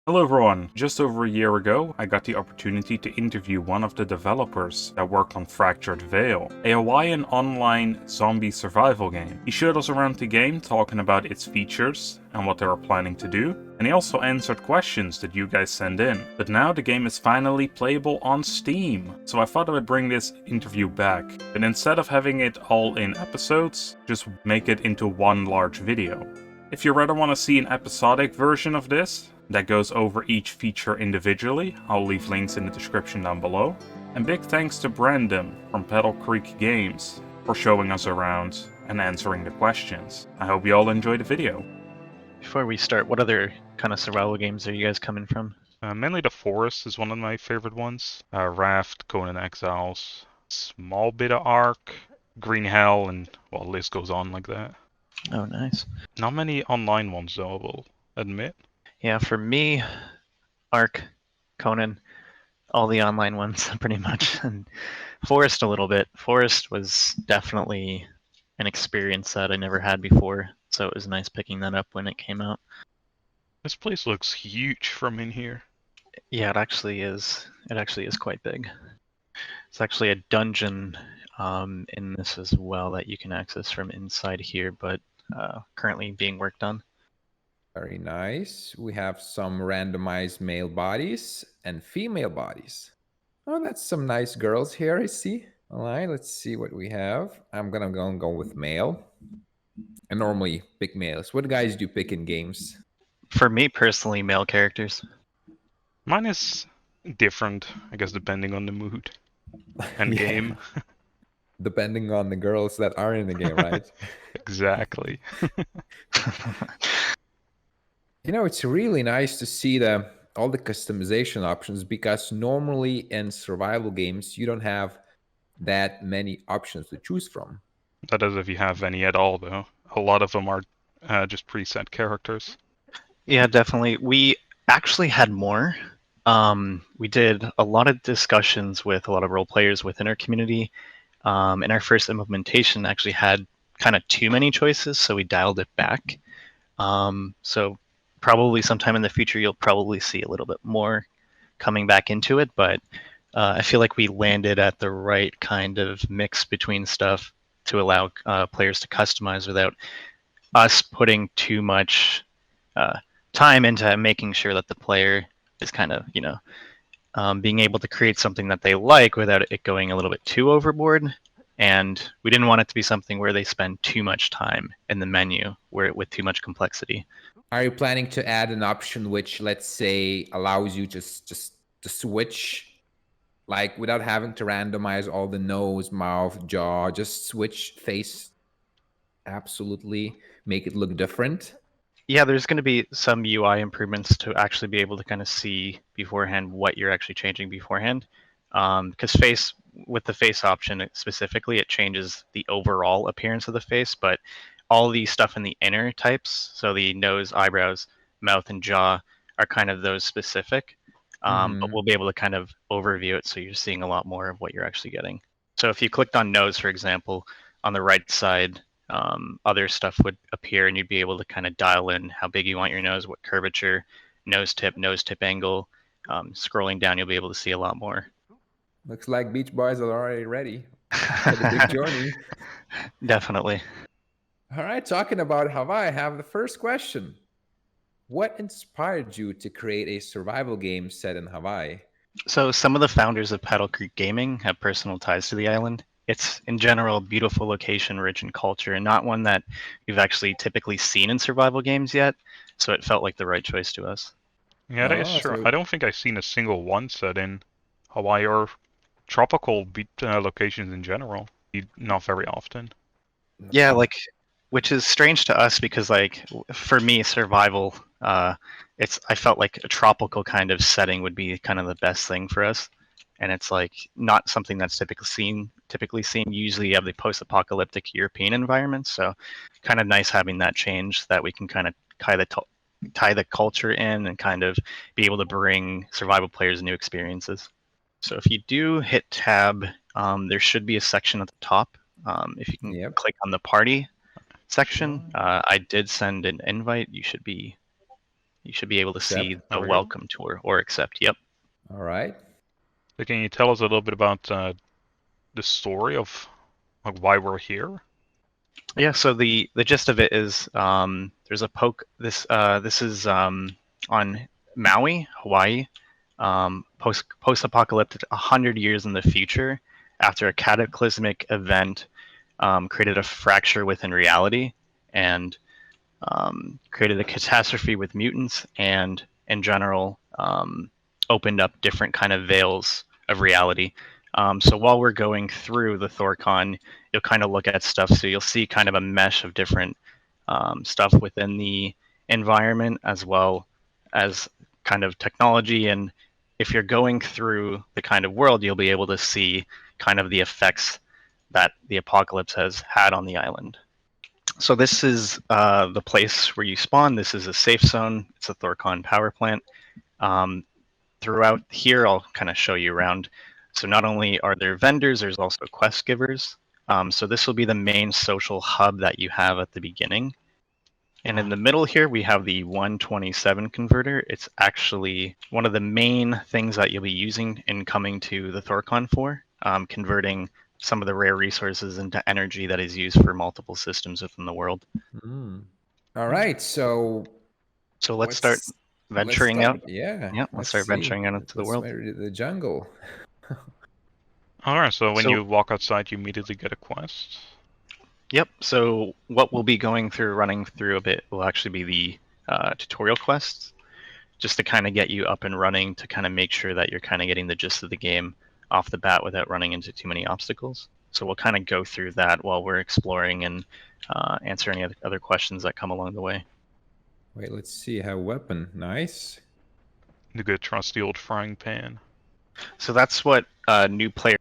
Hello everyone! Just over a year ago, I got the opportunity to interview one of the developers that worked on Fractured Veil, a Hawaiian online zombie survival game. He showed us around the game, talking about its features and what they were planning to do, and he also answered questions that you guys sent in. But now the game is finally playable on Steam, so I thought I would bring this interview back, but instead of having it all in episodes, just make it into one large video. If you rather want to see an episodic version of this, that goes over each feature individually, I'll leave links in the description down below. And big thanks to Brandan from Pedal Creek Games for showing us around and answering the questions. I hope you all enjoy the video. Before we start, what other kind of survival games are you guys coming from? Mainly the Forest is one of my favorite ones. Raft, Conan Exiles, small bit of Ark, Green Hell, and well, the list goes on like that. Oh, nice. Not many online ones though, I will admit. Yeah, for me, Ark, Conan, all the online ones pretty much, and Forest a little bit. Forest was definitely an experience that I never had before, so it was nice picking that up when it came out. This place looks huge from in here. Yeah, it actually is. It actually is quite big. It's actually a dungeon in this as well that you can access from inside here, but currently being worked on. Very nice. We have some randomized male bodies and female bodies. Oh, that's some nice girls here, I see. All right, let's see what we have. I'm gonna go with male. I normally pick males. What guys do you pick in games? For me personally, male characters. Mine is different, I guess, depending on the mood and Yeah. game. Depending on the girls that are in the game, right? Exactly. You know, it's really nice to see all the customization options, because normally in survival games you don't have that many options to choose from. That is if you have any at all, though. A lot of them are just preset characters. Yeah, definitely. We actually had more. We did a lot of discussions with a lot of role players within our community. And our first implementation actually had kind of too many choices, so we dialed it back. So probably sometime in the future, you'll probably see a little bit more coming back into it. But I feel like we landed at the right kind of mix between stuff to allow players to customize without us putting too much time into making sure that the player is kind of, being able to create something that they like without it going a little bit too overboard. And we didn't want it to be something where they spend too much time in the menu with too much complexity. Are you planning to add an option which, let's say, allows you just to switch, like without having to randomize all the nose, mouth, jaw, just switch face? Absolutely, make it look different. Yeah, there's going to be some UI improvements to actually be able to kind of see beforehand what you're actually changing beforehand. Because with the face option specifically, it changes the overall appearance of the face, but all the stuff in the inner types, so the nose, eyebrows, mouth, and jaw, are kind of those specific. But we'll be able to kind of overview it, so you're seeing a lot more of what you're actually getting. So if you clicked on nose, for example, on the right side, other stuff would appear, and you'd be able to kind of dial in how big you want your nose, what curvature, nose tip angle. Scrolling down, you'll be able to see a lot more. Looks like Beach Boys are already ready for the big journey. Definitely. All right, talking about Hawaii, I have the first question. What inspired you to create a survival game set in Hawaii? So some of the founders of Paddle Creek Gaming have personal ties to the island. It's, in general, a beautiful location, rich in culture, and not one that we've actually typically seen in survival games yet, so it felt like the right choice to us. Yeah, that is true. I don't think I've seen a single one set in Hawaii or tropical locations in general. Not very often. Yeah, which is strange to us because, for me, survival, I felt like a tropical kind of setting would be kind of the best thing for us. And it's not something that's typically seen. Usually you have the post-apocalyptic European environments, so kind of nice having that change, that we can kind of tie the culture in and kind of be able to bring survival players new experiences. So if you do hit tab, there should be a section at the top. If you can click on the party section, I did send an invite. You should be You should be able to see Accept. the There we go. welcome tour or accept. Yep. All right. So can you tell us a little bit about the story of like why we're here? Yeah. So the gist of it is there's a poke. This is on Maui, Hawaii. Post-apocalyptic, 100 years in the future, after a cataclysmic event created a fracture within reality and created a catastrophe with mutants, and in general opened up different kind of veils of reality. So while we're going through the Thorcon, you'll kind of look at stuff. So you'll see kind of a mesh of different stuff within the environment, as well as kind of technology. And if you're going through the kind of world, you'll be able to see kind of the effects that the apocalypse has had on the island. So this is the place where you spawn. This is a safe zone. It's a Thorcon power plant. Throughout here, I'll kind of show you around. So not only are there vendors, there's also quest givers. So this will be the main social hub that you have at the beginning. And in the middle here, we have the 127 converter. It's actually one of the main things that you'll be using in coming to the Thorcon for, converting some of the rare resources into energy that is used for multiple systems within the world. All right. So let's start venturing out. Yeah. Yeah, let's start venturing out into the world. The jungle. All right. So when So- you walk outside, you immediately get a quest. Yep. So what we'll be running through a bit, will actually be the tutorial quests, just to kind of get you up and running, to kind of make sure that you're kind of getting the gist of the game off the bat without running into too many obstacles. So we'll kind of go through that while we're exploring and answer any other questions that come along the way. Wait, let's see. Have weapon. Nice. The good trusty old frying pan. So that's what new players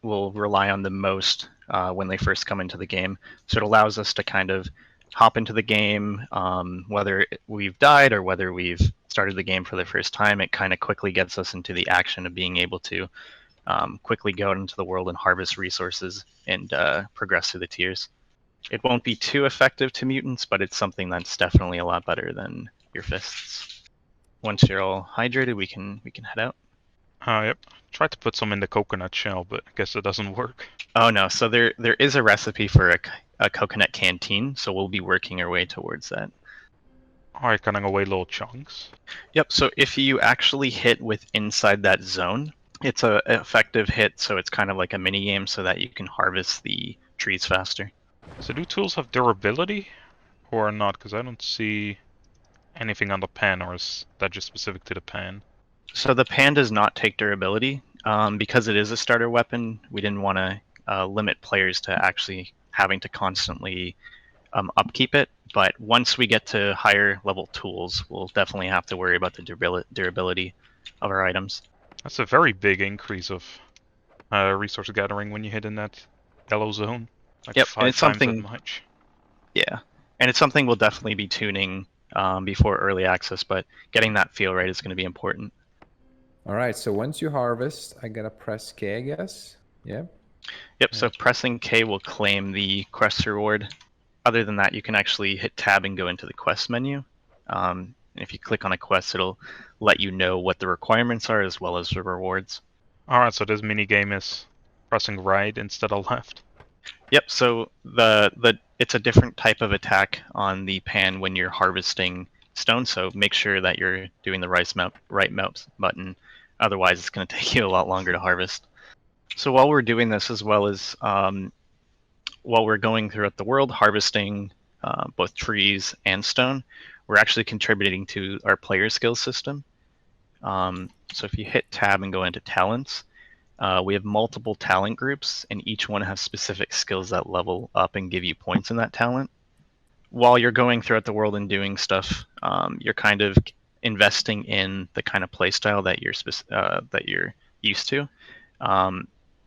will rely on the most when they first come into the game. So it allows us to kind of hop into the game, whether we've died or whether we've started the game for the first time. It kind of quickly gets us into the action of being able to quickly go out into the world and harvest resources and progress through the tiers. It won't be too effective to mutants, but it's something that's definitely a lot better than your fists. Once you're all hydrated, we can head out. Yep. Tried to put some in the coconut shell, but I guess it doesn't work. Oh no, so there is a recipe for a coconut canteen, so we'll be working our way towards that. Alright, cutting away little chunks. Yep, so if you actually hit with inside that zone, it's a effective hit, so it's kind of like a mini game so that you can harvest the trees faster. So do tools have durability or not? Because I don't see anything on the pan, or is that just specific to the pan? So the pan does not take durability. Because it is a starter weapon, we didn't want to limit players to actually having to constantly upkeep it. But once we get to higher level tools, we'll definitely have to worry about the durability of our items. That's a very big increase of resource gathering when you hit in that yellow zone. Like Yep, 5 and it's times something- that much. Yeah, and it's something we'll definitely be tuning before early access, but getting that feel right is going to be important. All right. So once you harvest, I gotta press K, I guess. Yeah. Yep, so pressing K will claim the quest reward. Other than that, you can actually hit tab and go into the quest menu. And if you click on a quest, it'll let you know what the requirements are as well as the rewards. Alright, so this mini game is pressing right instead of left. Yep, so the it's a different type of attack on the pan when you're harvesting stone, so make sure that you're doing the right mouse button. Otherwise, it's going to take you a lot longer to harvest. So while we're doing this, as well as while we're going throughout the world harvesting both trees and stone, we're actually contributing to our player skill system. So if you hit tab and go into talents, we have multiple talent groups, and each one has specific skills that level up and give you points in that talent. While you're going throughout the world and doing stuff, you're kind of investing in the kind of playstyle that you're used to.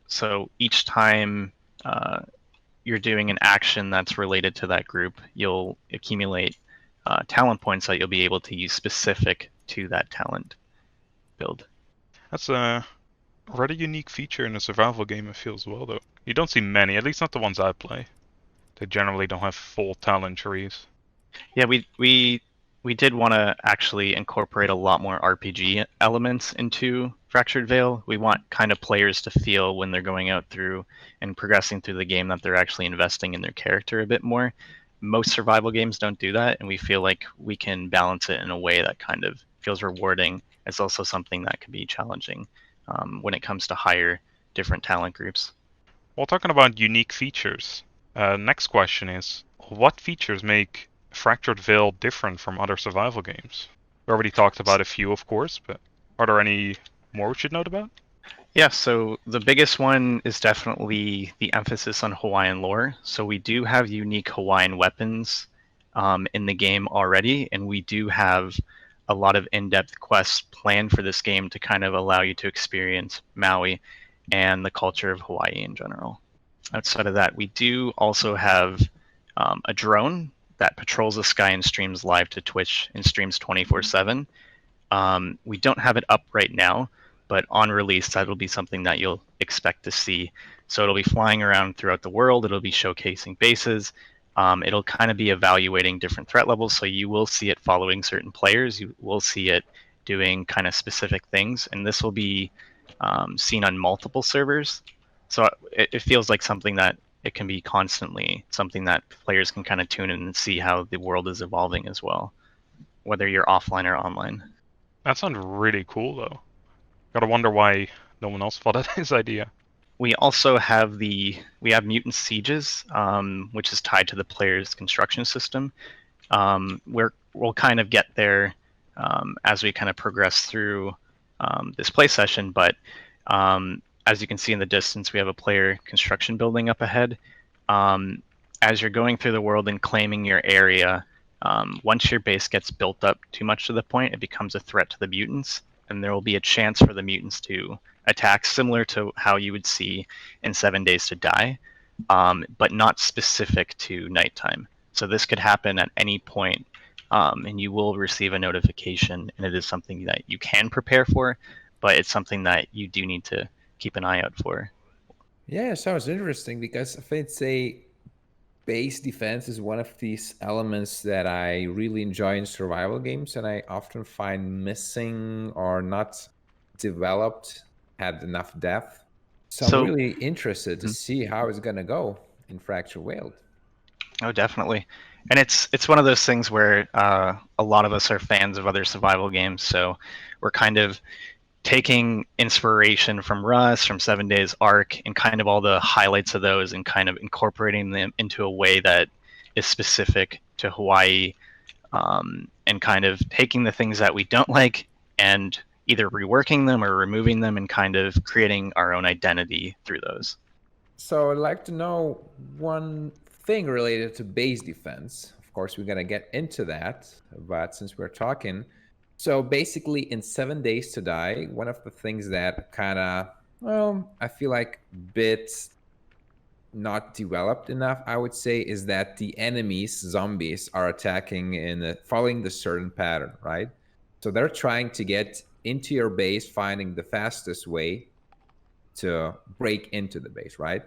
So each time you're doing an action that's related to that group, you'll accumulate talent points that you'll be able to use specific to that talent build. That's a rather unique feature in a survival game, it feels well, though. You don't see many, at least not the ones I play. They generally don't have full talent trees. Yeah, we we did want to actually incorporate a lot more RPG elements into Fractured Veil. We want kind of players to feel when they're going out through and progressing through the game that they're actually investing in their character a bit more. Most survival games don't do that, and we feel like we can balance it in a way that kind of feels rewarding. It's also something that can be challenging when it comes to higher different talent groups. Well, talking about unique features, next question is, what features make Fractured Veil different from other survival games? We already talked about a few, of course, but are there any more we should note about? Yeah, so the biggest one is definitely the emphasis on Hawaiian lore. So we do have unique Hawaiian weapons in the game already, and we do have a lot of in-depth quests planned for this game to kind of allow you to experience Maui and the culture of Hawaii in general. Outside of that, we do also have a drone that patrols the sky and streams live to Twitch and streams 24/7. We don't have it up right now, but on release, that'll be something that you'll expect to see. So it'll be flying around throughout the world. It'll be showcasing bases. It'll kind of be evaluating different threat levels. So you will see it following certain players. You will see it doing kind of specific things. And this will be seen on multiple servers. So it feels like something that it can be constantly something that players can kind of tune in and see how the world is evolving as well, whether you're offline or online. That sounds really cool, though. Gotta wonder why no one else thought of this idea. We also have mutant sieges, which is tied to the player's construction system. We'll kind of get there as we kind of progress through this play session, but as you can see in the distance, we have a player construction building up ahead. As you're going through the world and claiming your area, once your base gets built up too much to the point, it becomes a threat to the mutants, and there will be a chance for the mutants to attack, similar to how you would see in 7 Days to Die, but not specific to nighttime. So this could happen at any point, and you will receive a notification, and it is something that you can prepare for, but it's something that you do need to keep an eye out for. Yeah, it sounds interesting because if it's a base defense is one of these elements that I really enjoy in survival games, and I often find missing or not developed, had enough depth. So I'm really interested to see how it's gonna go in Fractured Veil. Oh, definitely. And it's one of those things where a lot of us are fans of other survival games, so we're kind of taking inspiration from Rust, from 7 Days Arc, and kind of all the highlights of those and kind of incorporating them into a way that is specific to Hawaii, and kind of taking the things that we don't like and either reworking them or removing them and kind of creating our own identity through those. So I'd like to know one thing related to base defense. Of course, we're going to get into that, but since we're talking, so basically in 7 Days to Die, one of the things that kind of, well, I feel like bit not developed enough, I would say, is that the enemies, zombies, are attacking in following the certain pattern, right? So they're trying to get into your base, finding the fastest way to break into the base, right?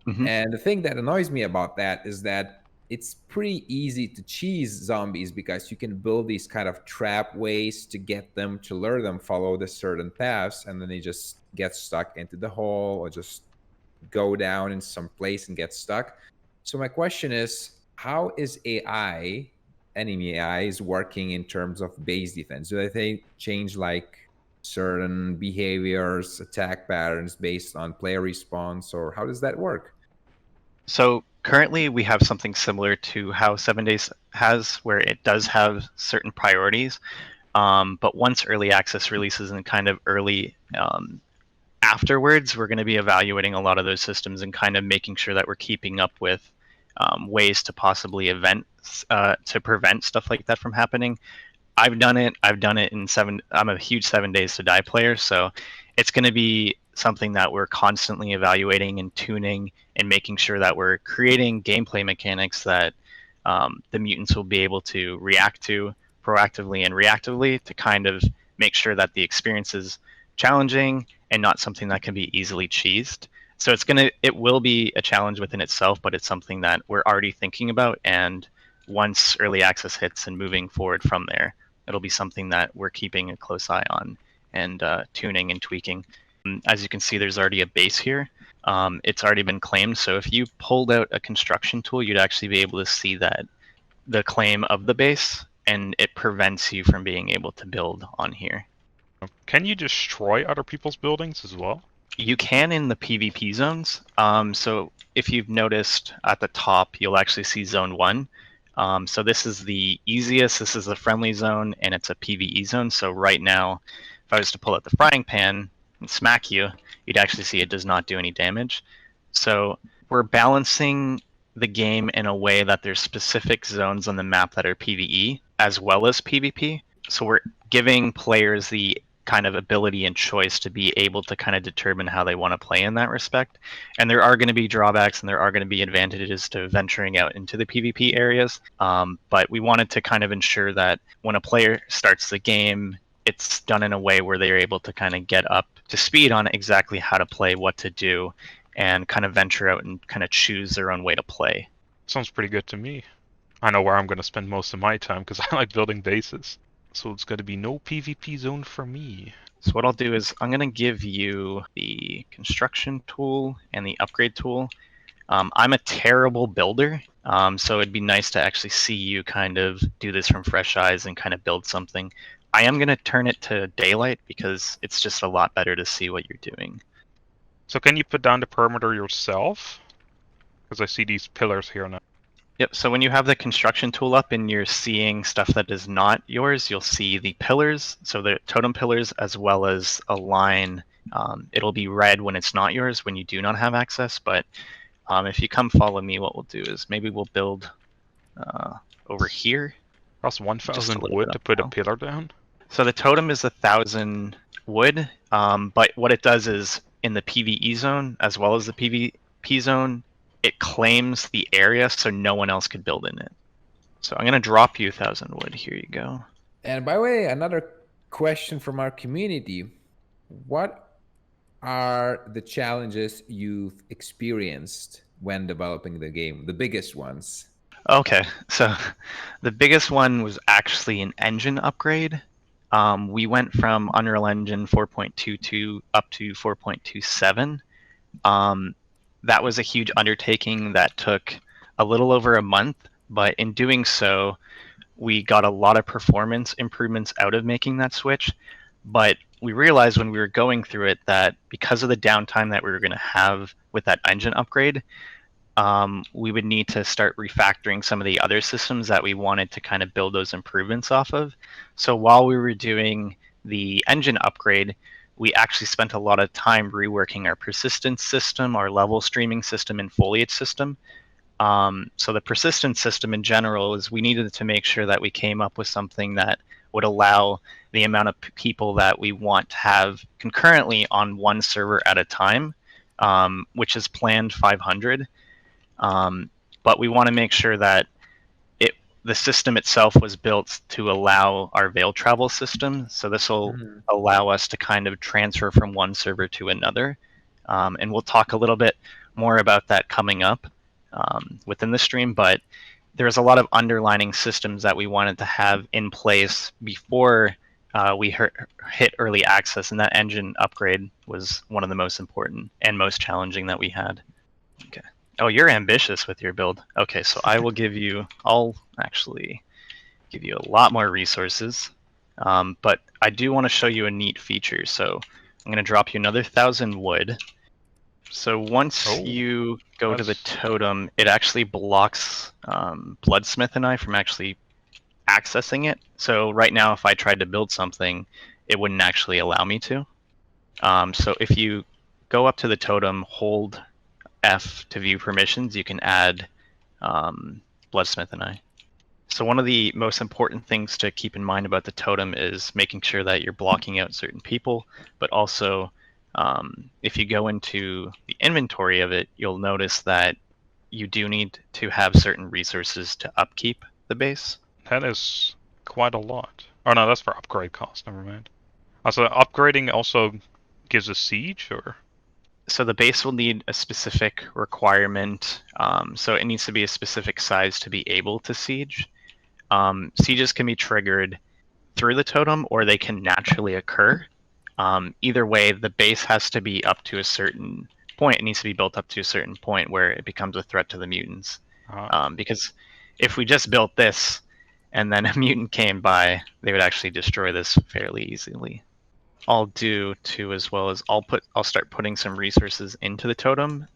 Mm-hmm. And the thing that annoys me about that is that it's pretty easy to cheese zombies because you can build these kind of trap ways to get them, to lure them, follow the certain paths, and then they just get stuck into the hole or just go down in some place and get stuck. So my question is, how is AI, enemy AI, is working in terms of base defense? Do they change like certain behaviors, attack patterns based on player response, or how does that work? So currently we have something similar to how 7 Days has, where it does have certain priorities. But once early access releases and kind of early afterwards, we're going to be evaluating a lot of those systems and kind of making sure that we're keeping up with ways to possibly to prevent stuff like that from happening. I've done it in I'm a huge 7 Days to Die player, so it's going to be something that we're constantly evaluating and tuning and making sure that we're creating gameplay mechanics that the mutants will be able to react to proactively and reactively to kind of make sure that the experience is challenging and not something that can be easily cheesed. So it will be a challenge within itself, but it's something that we're already thinking about and once early access hits and moving forward from there, it'll be something that we're keeping a close eye on and tuning and tweaking. As you can see, there's already a base here. It's already been claimed, so if you pulled out a construction tool, you'd actually be able to see that the claim of the base, and it prevents you from being able to build on here. Can you destroy other people's buildings as well? You can in the PvP zones. So if you've noticed at the top, you'll actually see Zone 1. So this is the easiest, this is the friendly zone, and it's a PvE zone. So right now, if I was to pull out the frying pan and smack you, you'd actually see it does not do any damage. So we're balancing the game in a way that there's specific zones on the map that are PvE as well as PvP. So we're giving players the kind of ability and choice to be able to kind of determine how they want to play in that respect. And there are going to be drawbacks and there are going to be advantages to venturing out into the PvP areas. But we wanted to kind of ensure that when a player starts the game, it's done in a way where they're able to kind of get up to speed on exactly how to play, what to do, and kind of venture out and kind of choose their own way to play. Sounds pretty good to me. I know where I'm going to spend most of my time because I like building bases. So it's going to be no PvP zone for me. So what I'll do is I'm going to give you the construction tool and the upgrade tool. I'm a terrible builder, so it'd be nice to actually see you kind of do this from fresh eyes and kind of build something. I am going to turn it to daylight because it's just a lot better to see what you're doing. So can you put down the perimeter yourself? Because I see these pillars here now. Yep, so when you have the construction tool up and you're seeing stuff that is not yours, you'll see the pillars, so the totem pillars, as well as a line. It'll be red when it's not yours, when you do not have access, but if you come follow me, what we'll do is maybe we'll build over here. Cost 1,000 wood to put a pillar down? So the totem is 1,000 wood, but what it does is in the PvE zone, as well as the PvP zone, it claims the area so no one else could build in it. So I'm going to drop you 1,000 wood. Here you go. And by the way, another question from our community. What are the challenges you've experienced when developing the game? The biggest ones? Okay, so the biggest one was actually an engine upgrade. We went from Unreal Engine 4.22 up to 4.27. That was a huge undertaking that took a little over a month, but in doing so, we got a lot of performance improvements out of making that switch. But we realized when we were going through it that because of the downtime that we were going to have with that engine upgrade, we would need to start refactoring some of the other systems that we wanted to kind of build those improvements off of. So while we were doing the engine upgrade, we actually spent a lot of time reworking our persistence system, our level streaming system, and foliage system. So the persistence system in general is we needed to make sure that we came up with something that would allow the amount of people that we want to have concurrently on one server at a time, which is planned 500. But we want to make sure that the system itself was built to allow our veil travel system. So this will allow us to kind of transfer from one server to another. And we'll talk a little bit more about that coming up within the stream. But there's a lot of underlining systems that we wanted to have in place before we hit early access. And that engine upgrade was one of the most important and most challenging that we had. Okay. Oh, you're ambitious with your build. Okay, so I'll actually give you a lot more resources. But I do want to show you a neat feature. So I'm going to drop you another 1,000 wood. So once you go to the totem, it actually blocks Bloodsmith and I from actually accessing it. So right now, if I tried to build something, it wouldn't actually allow me to. So if you go up to the totem, hold F to view permissions, you can add Bloodsmith and I. So one of the most important things to keep in mind about the totem is making sure that you're blocking out certain people, but also if you go into the inventory of it, you'll notice that you do need to have certain resources to upkeep the base. That is quite a lot. Oh no, that's for upgrade cost, never mind. So upgrading also gives a siege, or? So the base will need a specific requirement. So it needs to be a specific size to be able to siege. Sieges can be triggered through the totem, or they can naturally occur. Either way, the base has to be up to a certain point. It needs to be built up to a certain point where it becomes a threat to the mutants. Because if we just built this and then a mutant came by, they would actually destroy this fairly easily. I'll do too, as well as I'll start putting some resources into the totem.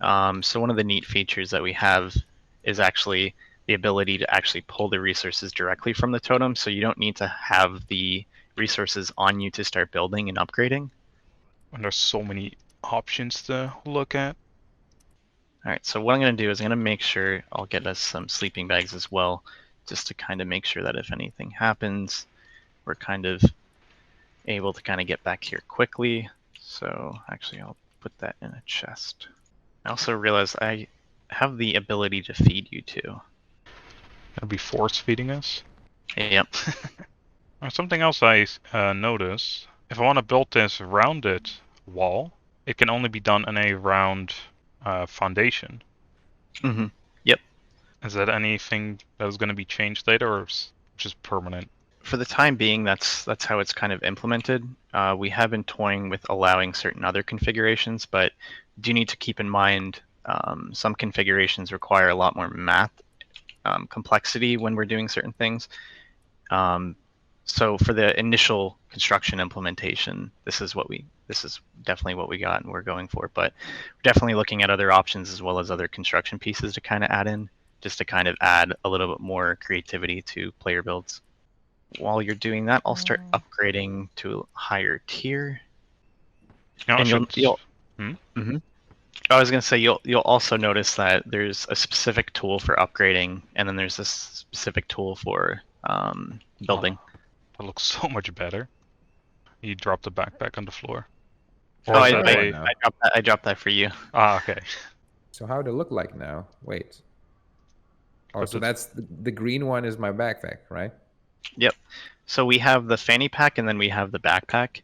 So one of the neat features that we have is actually the ability to actually pull the resources directly from the totem, so you don't need to have the resources on you to start building and upgrading. And there's so many options to look at. All right, so what I'm going to do is I'm going to make sure I'll get us some sleeping bags as well, just to kind of make sure that if anything happens, we're kind of able to kind of get back here quickly. So actually, I'll put that in a chest. I also realized I have the ability to feed you too. It'll be force feeding us. Yep. Something else I noticed. If I want to build this rounded wall, it can only be done in a round foundation. Mm-hmm. Yep. Is that anything that is going to be changed later, or just permanent? For the time being, that's how it's kind of implemented. We have been toying with allowing certain other configurations, but do need to keep in mind some configurations require a lot more math complexity when we're doing certain things. So for the initial construction implementation, this is definitely what we got and we're going for. But we're definitely looking at other options as well as other construction pieces to kind of add in, just to kind of add a little bit more creativity to player builds. While you're doing that, I'll start upgrading to a higher tier. No, and you'll Hmm? I was gonna say you'll also notice that there's a specific tool for upgrading, and then there's this specific tool for building. Oh, that looks so much better. You dropped the backpack on the floor. Oh, Or is that I dropped that for you. okay. So how would it look like now? Wait. Oh, But so that's the green one is my backpack, right? Yep. So we have the fanny pack and then we have the backpack.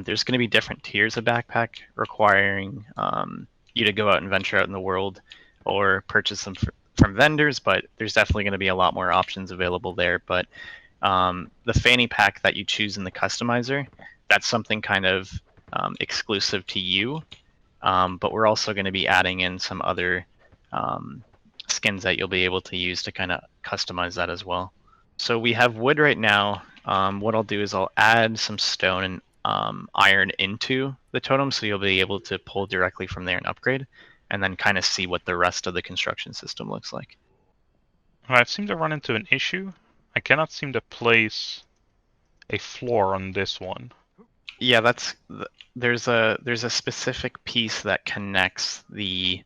There's going to be different tiers of backpack requiring you to go out and venture out in the world or purchase them from vendors, but there's definitely going to be a lot more options available there. But the fanny pack that you choose in the customizer, that's something kind of exclusive to you. But we're also going to be adding in some other skins that you'll be able to use to kind of customize that as well. So we have wood right now. What I'll do is I'll add some stone and iron into the totem, so you'll be able to pull directly from there and upgrade, and then kind of see what the rest of the construction system looks like. I seem to run into an issue. I cannot seem to place a floor on this one. Yeah, there's a specific piece that connects the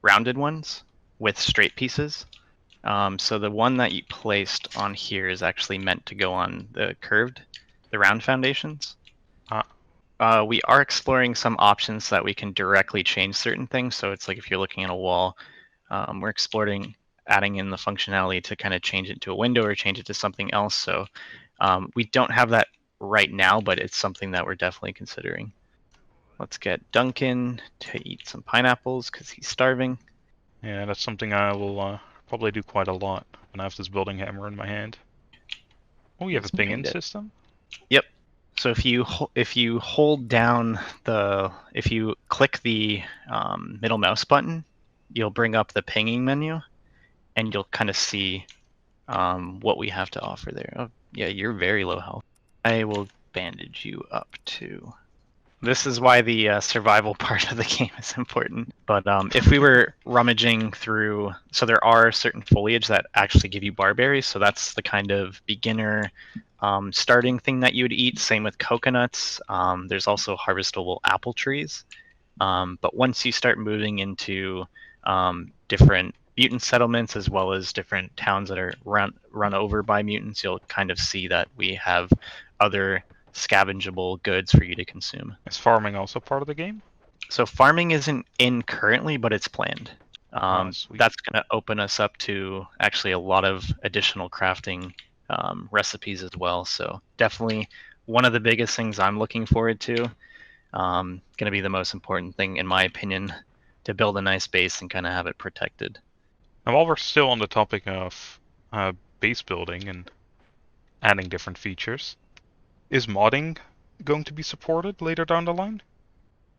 rounded ones with straight pieces. So the one that you placed on here is actually meant to go on the round foundations. We are exploring some options so that we can directly change certain things. So it's like if you're looking at a wall, we're exploring adding in the functionality to kind of change it to a window or change it to something else. So we don't have that right now, but it's something that we're definitely considering. Let's get Duncan to eat some pineapples because he's starving. Yeah, that's something I will probably do quite a lot when I have this building hammer in my hand. Oh, you have a ping-in system? Yep. So if you hold down if you click the middle mouse button, you'll bring up the pinging menu, and you'll kind of see what we have to offer there. Oh, yeah, you're very low health. I will bandage you up too. This is why the survival part of the game is important. But if we were rummaging through, so there are certain foliage that actually give you barberries. So that's the kind of beginner starting thing that you would eat. Same with coconuts. There's also harvestable apple trees. But once you start moving into different mutant settlements as well as different towns that are run over by mutants, you'll kind of see that we have other scavengeable goods for you to consume. Is farming also part of the game? So farming isn't in currently, but it's planned. That's going to open us up to actually a lot of additional crafting recipes as well. So definitely one of the biggest things I'm looking forward to. going to be the most important thing, in my opinion, to build a nice base and kind of have it protected. And while we're still on the topic of base building and adding different features, is modding going to be supported later down the line?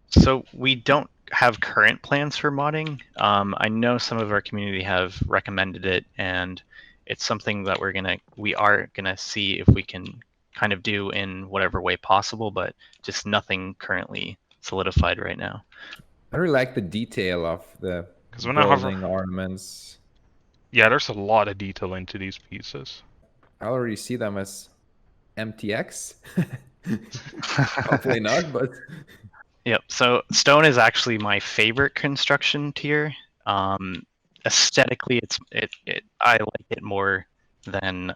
So we don't have current plans for modding. I know some of our community have recommended it, and it's something that we are gonna see if we can kind of do in whatever way possible, but just nothing currently solidified right now. I really like the detail of the 'Cause when I hover- building ornaments. Yeah, there's a lot of detail into these pieces. I already see them as MTX. Hopefully not, but Yep. So stone is actually my favorite construction tier. Aesthetically, I like it more than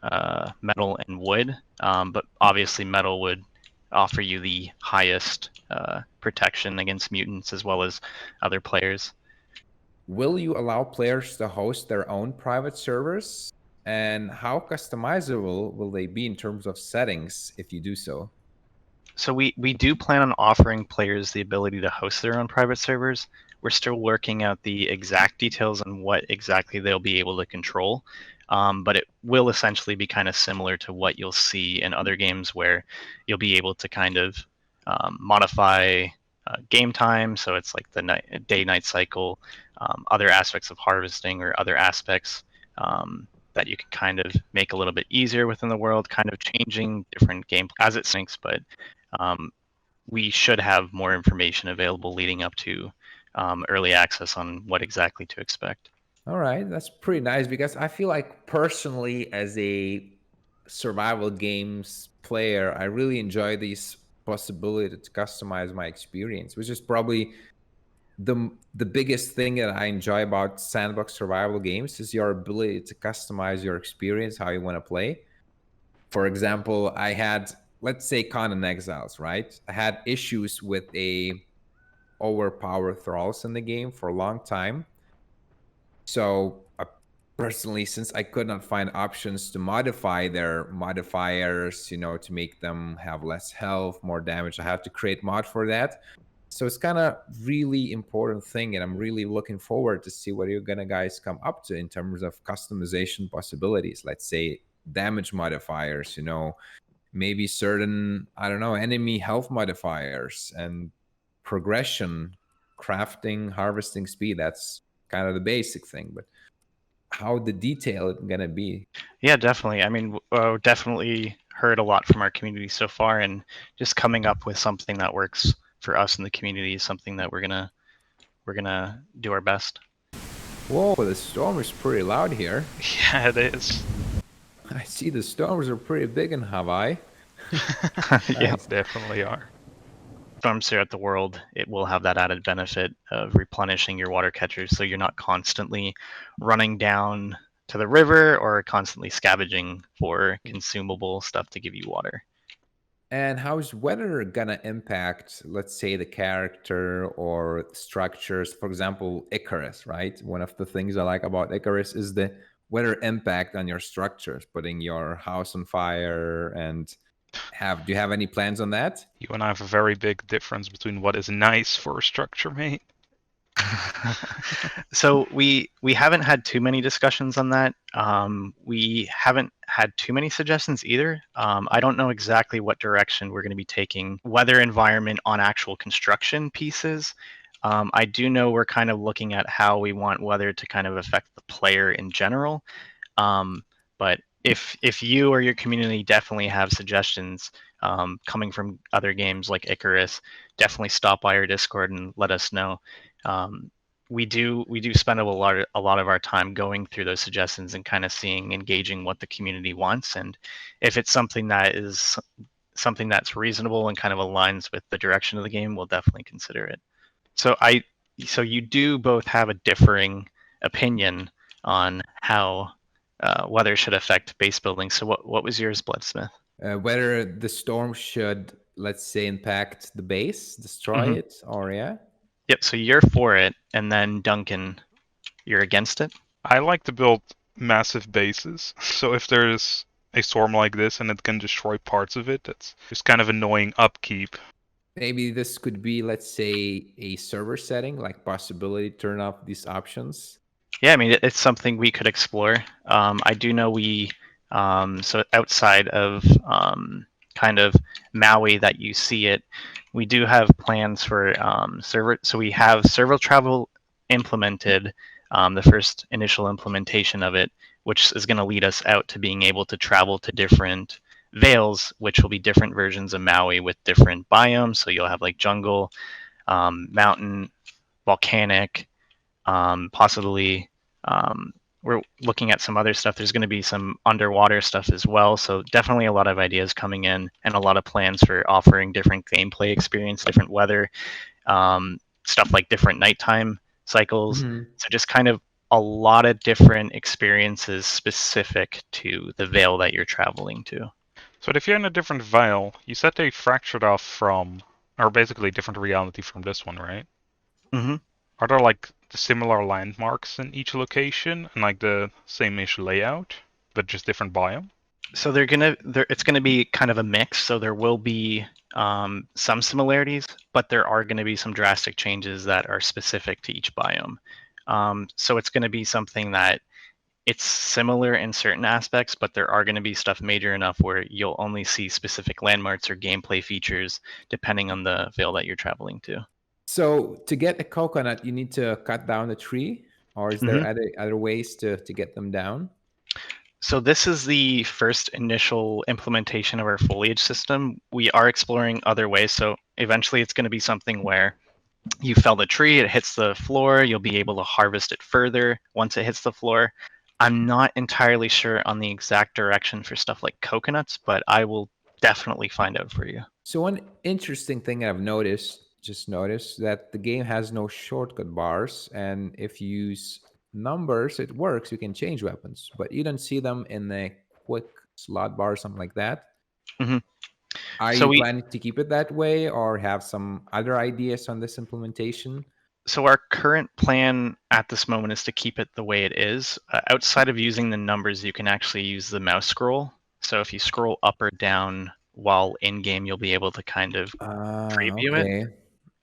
metal and wood. But obviously, metal would offer you the highest protection against mutants as well as other players. will you allow players to host their own private servers? And how customizable will they be in terms of settings if you do so? So we do plan on offering players the ability to host their own private servers. We're still working out the exact details on what exactly they'll be able to control. But it will essentially be kind of similar to what you'll see in other games where you'll be able to kind of modify game time. So it's like the day-night cycle, other aspects of harvesting or other aspects that you can kind of make a little bit easier within the world, kind of changing different gameplay as it syncs. But we should have more information available leading up to early access on what exactly to expect. All right, that's pretty nice because I feel like personally, as a survival games player, I really enjoy these possibility to customize my experience, which is probably the biggest thing that I enjoy about sandbox survival games is your ability to customize your experience, how you want to play. For example, I had, let's say, Conan Exiles, right? I had issues with a overpowered thralls in the game for a long time. So personally, since I could not find options to modify their modifiers, to make them have less health, more damage, I had to create mod for that. So it's kind of really important thing, and I'm really looking forward to see what you're gonna guys come up to in terms of customization possibilities. Let's say damage modifiers, maybe certain, I don't know, enemy health modifiers and progression, crafting, harvesting speed. That's kind of the basic thing, but how the detail is gonna be. Yeah, definitely. I mean, definitely heard a lot from our community so far, and just coming up with something that works for us in the community is something that we're gonna do our best. Whoa, the storm is pretty loud here. Yeah, it is. I see the storms are pretty big in Hawaii. Yeah, They definitely are. storms throughout the world, it will have that added benefit of replenishing your water catchers, so you're not constantly running down to the river or constantly scavenging for consumable stuff to give you water. And how's weather gonna impact, let's say, the character or structures? For example, Icarus, right? One of the things I like about Icarus is the weather impact on your structures, putting your house on fire. And do you have any plans on that? You and I have a very big difference between what is nice for a structure mate. So we haven't had too many discussions on that. We haven't had too many suggestions either. I don't know exactly what direction we're going to be taking weather environment on actual construction pieces. I do know we're kind of looking at how we want weather to kind of affect the player in general. But if you or your community definitely have suggestions coming from other games like Icarus, definitely stop by our Discord and let us know. We do spend a lot of our time going through those suggestions and kind of engaging what the community wants, and if it's something that's reasonable and kind of aligns with the direction of the game, we'll definitely consider it. So you do both have a differing opinion on how weather should affect base building. So what was yours, Bloodsmith? Whether the storm should, let's say, impact the base, destroy it, or yeah? Yep, so you're for it, and then Duncan, you're against it? I like to build massive bases, so if there's a storm like this and it can destroy parts of it, that's just kind of annoying upkeep. Maybe this could be, let's say, a server setting, like possibility to turn off these options. Yeah, I mean, it's something we could explore. I do know so outside of kind of Maui that you see it, we do have plans for server. So we have server travel implemented, the first initial implementation of it, which is going to lead us out to being able to travel to different vales, which will be different versions of Maui with different biomes. So you'll have like jungle, mountain, volcanic, possibly. We're looking at some other stuff. There's going to be some underwater stuff as well. So definitely a lot of ideas coming in and a lot of plans for offering different gameplay experience, different weather, stuff like different nighttime cycles. Mhm. So just kind of a lot of different experiences specific to the Vale that you're traveling to. So if you're in a different Vale, you said they fractured off from, or basically a different reality from this one, right? Mm-hmm. Are there like the similar landmarks in each location and like the same-ish layout, but just different biome? So it's gonna be kind of a mix. So there will be some similarities, but there are going to be some drastic changes that are specific to each biome. So it's going to be something that it's similar in certain aspects, but there are going to be stuff major enough where you'll only see specific landmarks or gameplay features depending on the Vale that you're traveling to. So to get a coconut, you need to cut down a tree, or is there Mhm. other ways to get them down? So this is the first initial implementation of our foliage system. We are exploring other ways. So eventually it's going to be something where you fell the tree, it hits the floor, you'll be able to harvest it further once it hits the floor. I'm not entirely sure on the exact direction for stuff like coconuts, but I will definitely find out for you. So one interesting thing I've noticed that the game has no shortcut bars, and if you use numbers, it works. You can change weapons, but you don't see them in a quick slot bar or something like that. hmm Are So you we planning to keep it that way, or have some other ideas on this implementation? so our current plan at this moment is to keep it the way it is. Outside of using the numbers, you can actually use the mouse scroll. So if you scroll up or down while in game, you'll be able to kind of Ah, preview it. okay.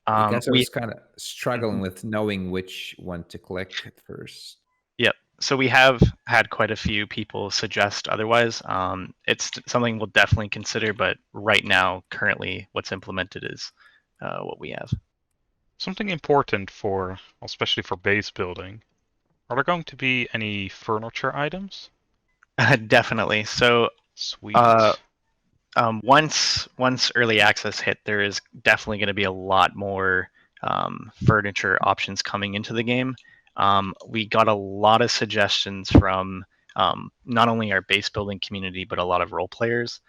Because I We was kind of struggling Mhm. with knowing which one to click at first. Yep. So we have had quite a few people suggest otherwise. It's something we'll definitely consider, but right now, currently, what's implemented is what we have. Something important for, especially for base building, are there going to be any furniture items? Definitely. So uh, Sweet. once early access hit, there is definitely going to be a lot more furniture options coming into the game. We got a lot of suggestions from not only our base building community, but a lot of role players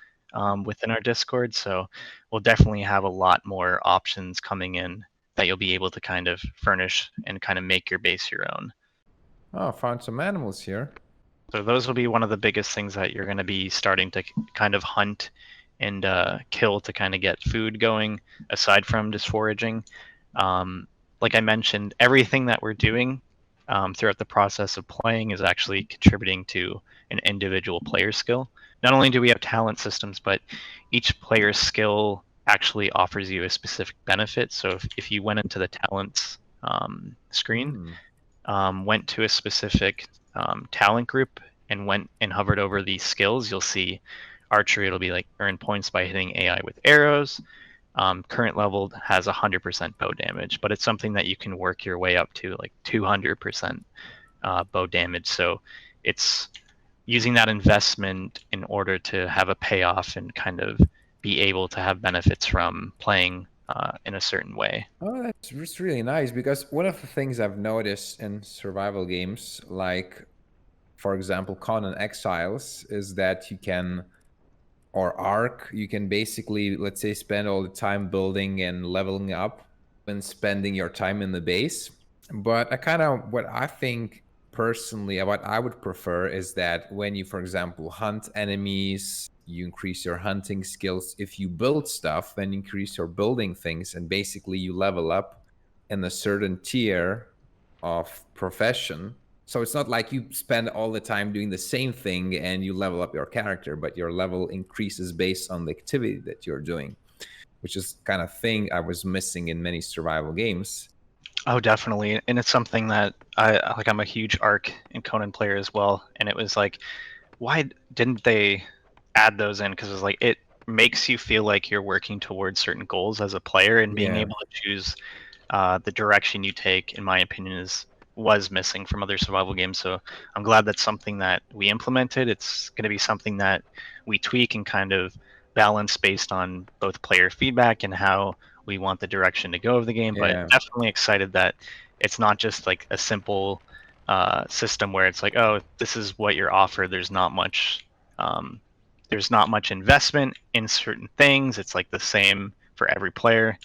within our Discord. So we'll definitely have a lot more options coming in that you'll be able to kind of furnish and kind of make your base your own. Oh, found some animals here. So those will be one of the biggest things that you're going to be starting to kind of hunt and kill to kind of get food going, aside from just foraging. Like I mentioned, everything that we're doing throughout the process of playing is actually contributing to an individual player skill. Not only do we have talent systems, but each player's skill actually offers you a specific benefit. So if you went into the talents screen, Hmm. went to a specific talent group and went and hovered over these skills, you'll see archery. It'll be like earn points by hitting AI with arrows. Current level has 100% bow damage, but it's something that you can work your way up to like 200% bow damage. So it's using that investment in order to have a payoff and kind of be able to have benefits from playing in a certain way. Oh, that's really nice because one of the things I've noticed in survival games, like for example, Conan Exiles, is that you can, or Ark, you can basically, let's say, spend all the time building and leveling up and spending your time in the base. But what I think personally, what I would prefer is that when you, for example, hunt enemies, you increase your hunting skills. If you build stuff, then increase your building things, and basically you level up in a certain tier of profession. So it's not like you spend all the time doing the same thing and you level up your character, but your level increases based on the activity that you're doing. which is kind of thing I was missing in many survival games. Oh, definitely, and it's something that I'm a huge Ark and Conan player as well, and it was like, why didn't they add those in? Because it's like it makes you feel like you're working towards certain goals as a player, and being Yeah. able to choose the direction you take, in my opinion, was missing from other survival games. So I'm glad that's something that we implemented. It's going to be something that we tweak and kind of balance based on both player feedback and how we want the direction to go of the game. But Yeah. definitely excited that it's not just like a simple system where it's like, oh, this is what you're offered. Um, there's not much investment in certain things. It's like the same for every player.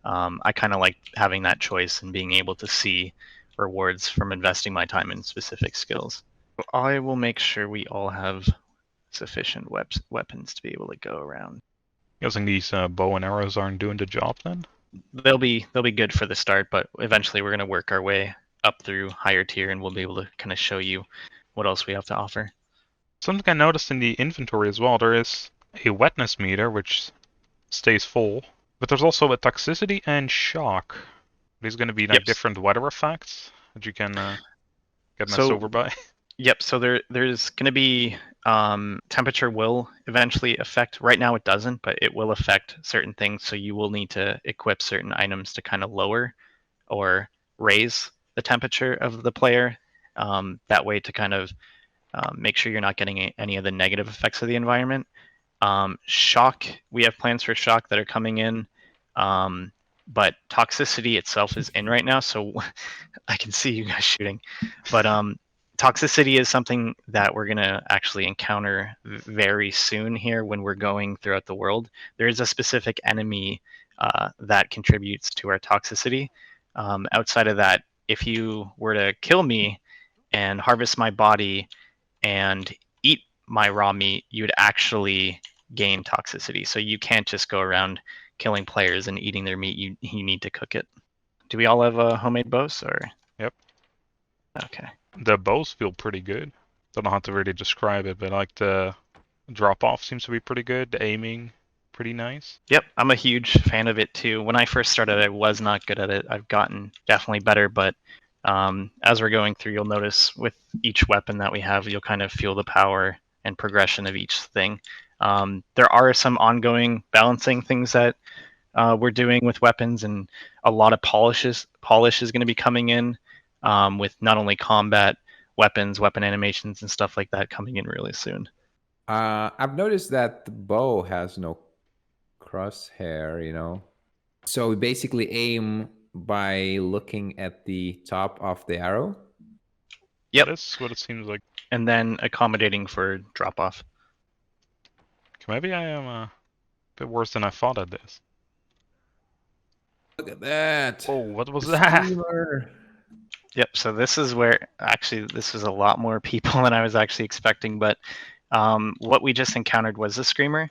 I kind of like having that choice and being able to see rewards from investing my time in specific skills. I will make sure we all have sufficient weapons to be able to go around. Guessing these bow and arrows aren't doing the job then? They'll be good for the start, but eventually we're going to work our way up through higher tier, and we'll be able to kind of show you what else we have to offer. Something I noticed in the inventory as well, there is a wetness meter which stays full, but there's also a toxicity and shock. There's going to be like Yep. different weather effects that you can get messed So- over by. Yep. So there's going to be temperature will eventually affect. Right now it doesn't, but it will affect certain things. So you will need to equip certain items to kind of lower or raise the temperature of the player. That way to kind of make sure you're not getting any of the negative effects of the environment. Shock, we have plans for shock that are coming in, but toxicity itself is in right now, so I can see you guys shooting. But toxicity is something that we're going to actually encounter very soon here when we're going throughout the world. There is a specific enemy that contributes to our toxicity. Outside of that, if you were to kill me and harvest my body and eat my raw meat, you'd actually gain toxicity. So you can't just go around killing players and eating their meat. You need to cook it. Do we all have homemade bows or? Yep. Okay. The bows feel pretty good. Don't know how to really describe it, but like the drop off seems to be pretty good. The aiming, pretty nice. Yep, I'm a huge fan of it too. When I first started, I was not good at it. I've gotten definitely better, but as we're going through, you'll notice with each weapon that we have, you'll kind of feel the power and progression of each thing. There are some ongoing balancing things that we're doing with weapons, and a lot of polish is going to be coming in with not only combat weapons, weapon animations, and stuff like that coming in really soon. I've noticed that the bow has no crosshair, you know. So we basically aim by looking at the top of the arrow. Yep. That's what it seems like. And then accommodating for drop off. Maybe I am a bit worse than I thought at this. Look at that. Oh, what was The that? streamer. Yep, so this is where actually this was a lot more people than I was actually expecting, but what we just encountered was a screamer.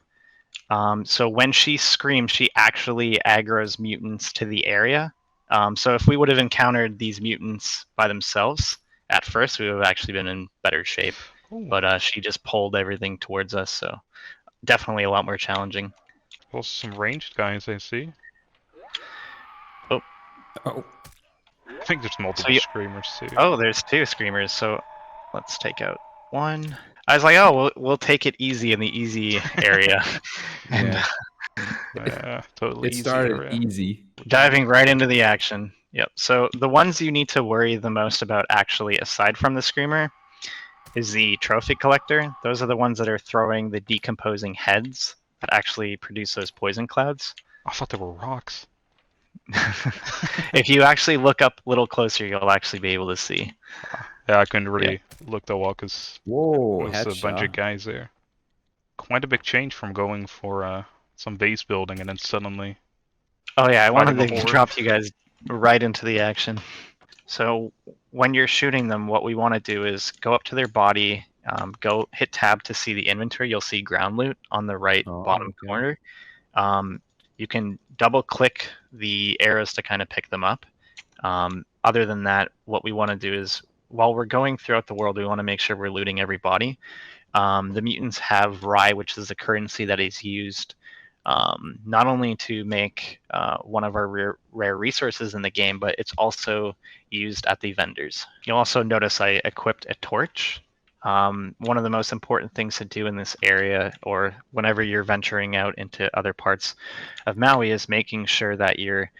So when she screams, she actually aggroes mutants to the area. So if we would have encountered these mutants by themselves at first, we would have actually been in better shape. Ooh. But she just pulled everything towards us, so definitely a lot more challenging. Also some ranged guys I see. Oh, I think there's multiple screamers too. Oh, there's two screamers, so let's take out one. I was like, oh, we'll take it easy in the easy area. And yeah. Yeah, totally It easy started area. easy. diving right into the action. Yep. So the ones you need to worry the most about, actually, aside from the screamer, is the trophy collector. Those are the ones that are throwing the decomposing heads that actually produce those poison clouds. I thought they were rocks. If you actually look up a little closer, you'll actually be able to see. Yeah, I couldn't really look that well because Whoa, there was a bunch of headshot. guys there. Quite a big change from going for some base building and then suddenly. Oh yeah, I wanted Fighting a to horde. drop you guys right into the action. So when you're shooting them, what we want to do is go up to their body, go hit tab to see the inventory. You'll see ground loot on the right bottom Okay. corner. You can double click the arrows to kind of pick them up. Other than that, what we want to do is, while we're going throughout the world, we want to make sure we're looting every body. The mutants have rye, which is a currency that is used not only to make one of our rare resources in the game, but it's also used at the vendors. You'll also notice I equipped a torch. One of the most important things to do in this area, or whenever you're venturing out into other parts of Maui, is making sure that you're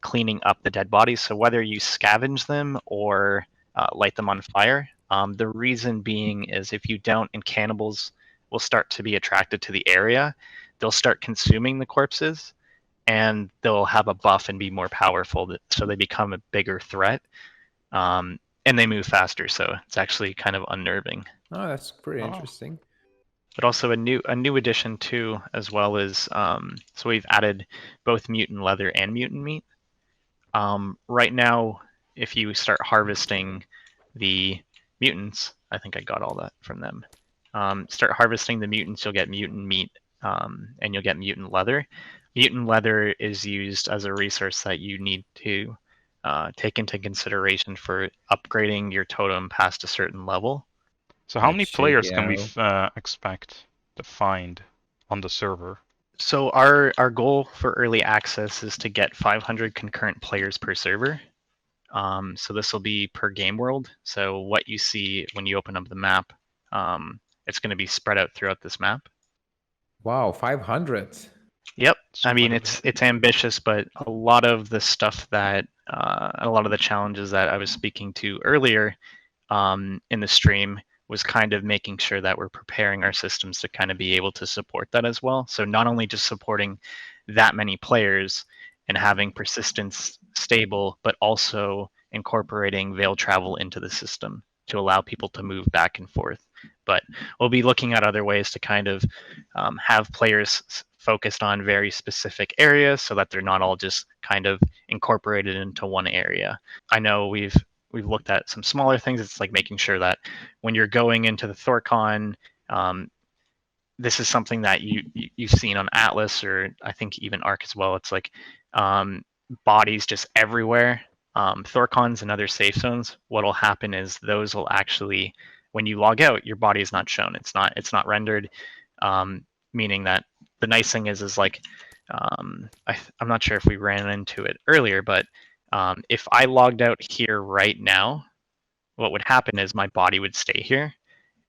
cleaning up the dead bodies. So whether you scavenge them or light them on fire, the reason being is if you don't, and cannibals will start to be attracted to the area, they'll start consuming the corpses, and they'll have a buff and be more powerful, so they become a bigger threat, and they move faster. So it's actually kind of unnerving. Oh, that's pretty Oh. interesting. But also a new addition too, as well as so we've added both mutant leather and mutant meat. Right now, if you start harvesting the mutants, I think I got all that from them. Start harvesting the mutants, you'll get mutant meat, and you'll get mutant leather. Mutant leather is used as a resource that you need to take into consideration for upgrading your totem past a certain level. So how Like many players can we Shigeo. expect to find on the server? So our goal for early access is to get 500 concurrent players per server. So this will be per game world. So what you see when you open up the map, it's going to be spread out throughout this map. Wow, 500. Yep. It's I mean, quite a bit. it's ambitious, but a lot of the stuff that, a lot of the challenges that I was speaking to earlier in the stream was kind of making sure that we're preparing our systems to kind of be able to support that as well. So not only just supporting that many players and having persistence stable, but also incorporating veil travel into the system to allow people to move back and forth. But we'll be looking at other ways to kind of have players focused on very specific areas so that they're not all just kind of incorporated into one area. I know we've looked at some smaller things. It's like making sure that when you're going into the Thorcon, this is something that you've seen on Atlas, or I think even Arc as well. It's like bodies just everywhere. Thorcons and other safe zones, what'll happen is those will actually, when you log out, your body is not shown. It's not rendered, meaning that the nice thing is like, I'm not sure if we ran into it earlier, but if I logged out here right now, what would happen is my body would stay here.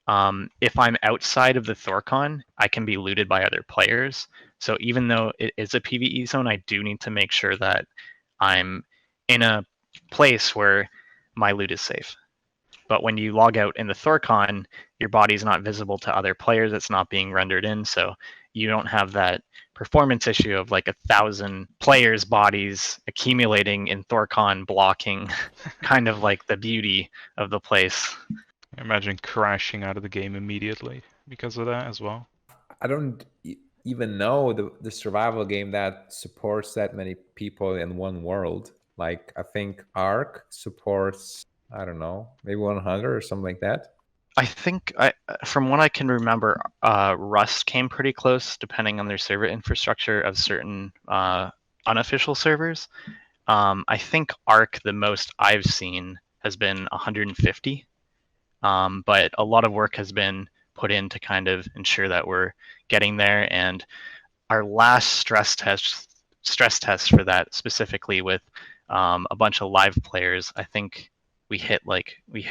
If I'm outside of the Thorcon, I can be looted by other players. So even though it is a PvE zone, I do need to make sure that I'm in a place where my loot is safe. But when you log out in the Thorcon, your body's not visible to other players. It's not being rendered in. So you don't have that performance issue of like 1,000 players' bodies accumulating in Thorcon, blocking kind of like the beauty of the place. Imagine crashing out of the game immediately because of that as well. I don't even know the survival game that supports that many people in one world. Like, I think Arc supports, I don't know, maybe 100 or something like that. I think, from what I can remember, Rust came pretty close, depending on their server infrastructure of certain unofficial servers. I think Arc, the most I've seen, has been 150. But a lot of work has been put in to kind of ensure that we're getting there. And our last stress test for that, specifically with a bunch of live players, I think we hit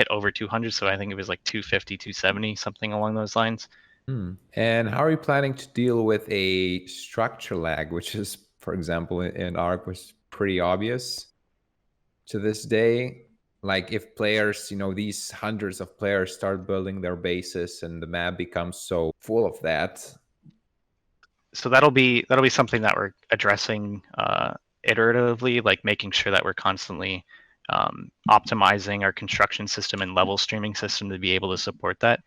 over 200. So I think it was like 250, 270, something along those lines. And how are you planning to deal with a structure lag, which is, for example, in Arc was pretty obvious to this day? Like, if players, these hundreds of players start building their bases and the map becomes so full of that. So that'll be something that we're addressing iteratively, like making sure that we're constantly optimizing our construction system and level streaming system to be able to support that.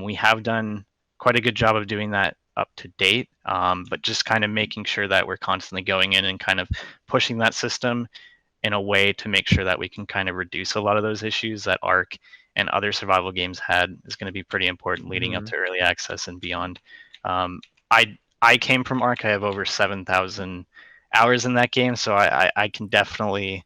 We have done quite a good job of doing that up to date, but just kind of making sure that we're constantly going in and kind of pushing that system in a way to make sure that we can kind of reduce a lot of those issues that Arc and other survival games had is going to be pretty important leading up to early access and beyond. I came from Arc. I have over 7,000 hours in that game, so I can definitely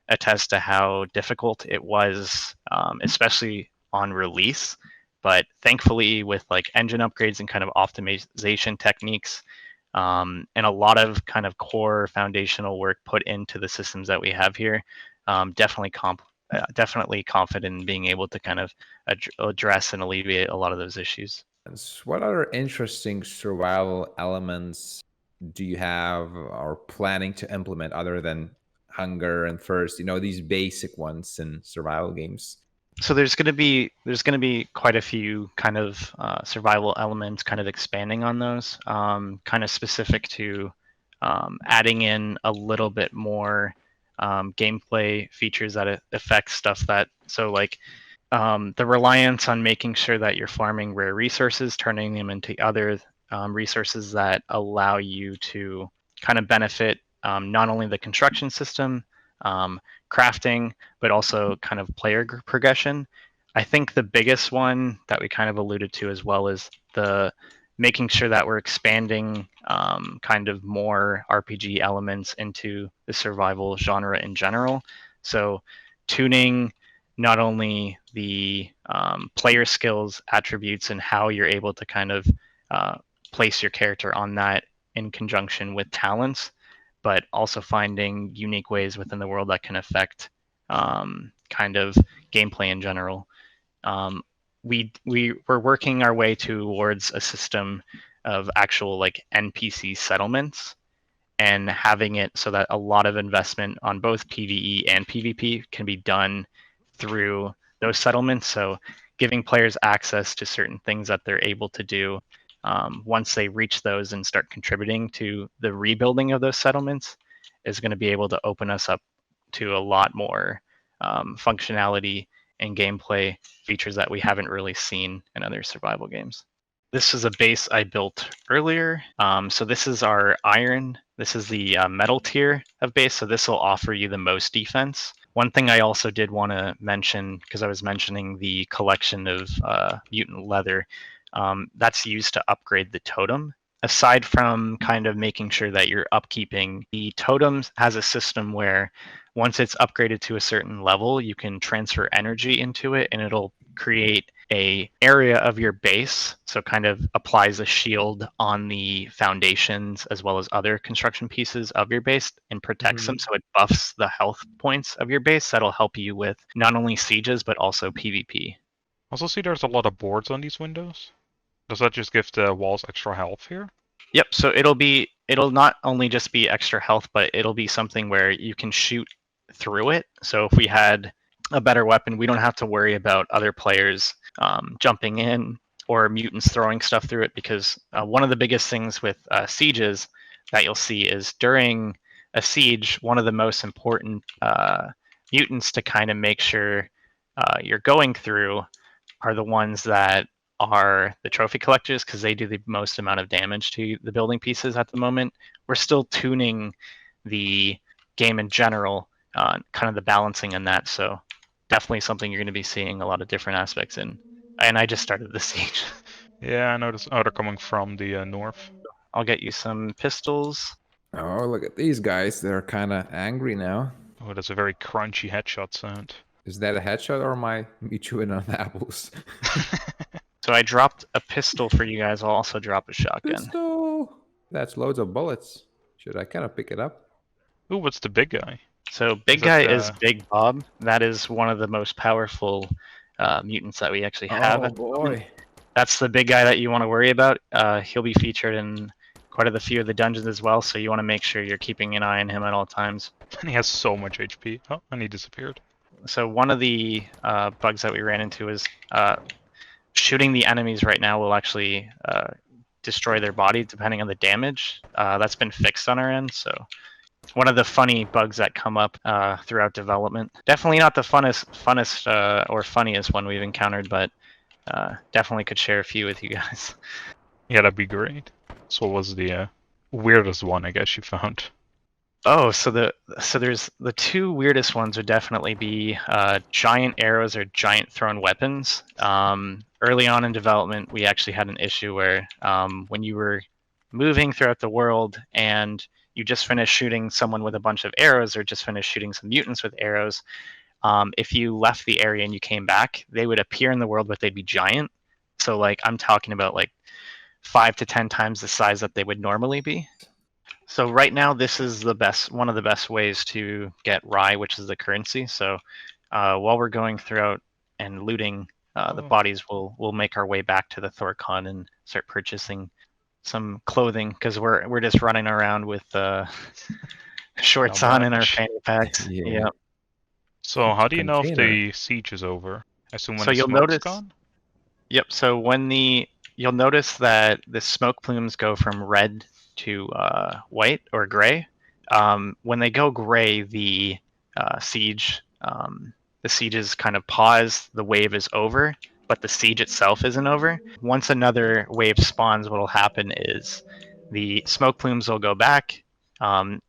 attest to how difficult it was, especially on release. But thankfully, with like engine upgrades and kind of optimization techniques, and a lot of kind of core foundational work put into the systems that we have here. Definitely confident in being able to kind of address and alleviate a lot of those issues. What other interesting survival elements do you have or planning to implement other than hunger and thirst? These basic ones in survival games. So there's going to be quite a few kind of survival elements, kind of expanding on those, kind of specific to adding in a little bit more gameplay features that affect stuff that like the reliance on making sure that you're farming rare resources, turning them into other resources that allow you to kind of benefit not only the construction system, crafting, but also kind of player progression. I think the biggest one that we kind of alluded to as well is the making sure that we're expanding kind of more RPG elements into the survival genre in general. So tuning not only the player skills, attributes, and how you're able to kind of place your character on that in conjunction with talents, but also finding unique ways within the world that can affect kind of gameplay in general. We're working our way towards a system of actual like NPC settlements and having it so that a lot of investment on both PvE and PvP can be done through those settlements. So giving players access to certain things that they're able to do once they reach those and start contributing to the rebuilding of those settlements is going to be able to open us up to a lot more functionality and gameplay features that we haven't really seen in other survival games. This is a base I built earlier. So this is our iron. This is the metal tier of base. So this will offer you the most defense. One thing I also did want to mention, because I was mentioning the collection of mutant leather, that's used to upgrade the totem. Aside from kind of making sure that you're upkeeping, the totem has a system where once it's upgraded to a certain level, you can transfer energy into it and it'll create a area of your base, so kind of applies a shield on the foundations as well as other construction pieces of your base and protects them, so it buffs the health points of your base. That'll help you with not only sieges but also PvP. Also see there's a lot of boards on these windows. Does that just give the walls extra health here? Yep, so it'll not only just be extra health, but it'll be something where you can shoot through it. So if we had a better weapon, we don't have to worry about other players jumping in or mutants throwing stuff through it, because one of the biggest things with sieges that you'll see is during a siege, one of the most important mutants to kind of make sure you're going through are the ones that are the trophy collectors, because they do the most amount of damage to the building pieces at the moment. We're still tuning the game in general, kind of the balancing in that. So definitely something you're going to be seeing a lot of different aspects in. And I just started the siege. Yeah, I noticed. Oh, they're coming from the north. I'll get you some pistols. Oh, look at these guys. They're kind of angry now. Oh, that's a very crunchy headshot sound. Is that a headshot or am I me chewing on apples? So I dropped a pistol for you guys. I'll also drop a shotgun. Pistol! That's loads of bullets. Should I kind of pick it up? Ooh, what's the big guy? So big guy is Big Bob. That is one of the most powerful mutants that we actually have. Oh boy. That's the big guy that you want to worry about. He'll be featured in quite a few of the dungeons as well, so you want to make sure you're keeping an eye on him at all times. And he has so much HP. Oh, and he disappeared. So one of the bugs that we ran into is shooting the enemies right now will actually destroy their body depending on the damage. That's been fixed on our end, so one of the funny bugs that come up throughout development. Definitely not the funnest or funniest one we've encountered, but definitely could share a few with you guys. Yeah, that'd be great. So what was the weirdest one I guess you found? Oh, so there's the two weirdest ones would definitely be giant arrows or giant thrown weapons. Early on in development, we actually had an issue where when you were moving throughout the world and you just finished shooting someone with a bunch of arrows or just finished shooting some mutants with arrows, if you left the area and you came back, they would appear in the world, but they'd be giant. So like I'm talking about like 5 to 10 times the size that they would normally be. So right now, this is one of the best ways to get rye, which is the currency. So while we're going throughout and looting the bodies, we'll make our way back to the Thorcon and start purchasing some clothing, because we're just running around with shorts Not on in our much. fanny packs. Yeah. So how do you know if Container. the siege is over? I assume when So the you'll smoke's notice. gone? Yep. So you'll notice that the smoke plumes go from red to white or gray. When they go gray, the sieges kind of pause. The wave is over, but the siege itself isn't over. Once another wave spawns, what will happen is the smoke plumes will go back.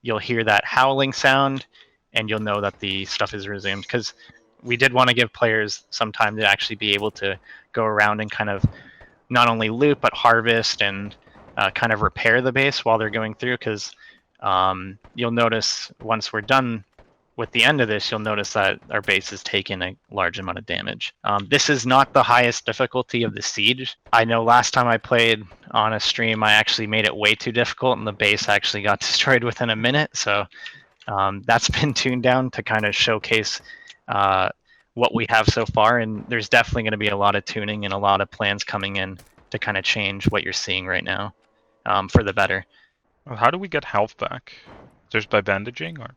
You'll hear that howling sound, and you'll know that the stuff is resumed, because we did want to give players some time to actually be able to go around and kind of not only loot but harvest and kind of repair the base while they're going through, because you'll notice once we're done with the end of this, you'll notice that our base is taking a large amount of damage. This is not the highest difficulty of the siege. I know last time I played on a stream, I actually made it way too difficult, and the base actually got destroyed within a minute. So that's been tuned down to kind of showcase what we have so far, and there's definitely going to be a lot of tuning and a lot of plans coming in to kind of change what you're seeing right now for the better. How do we get health back? Just by bandaging, or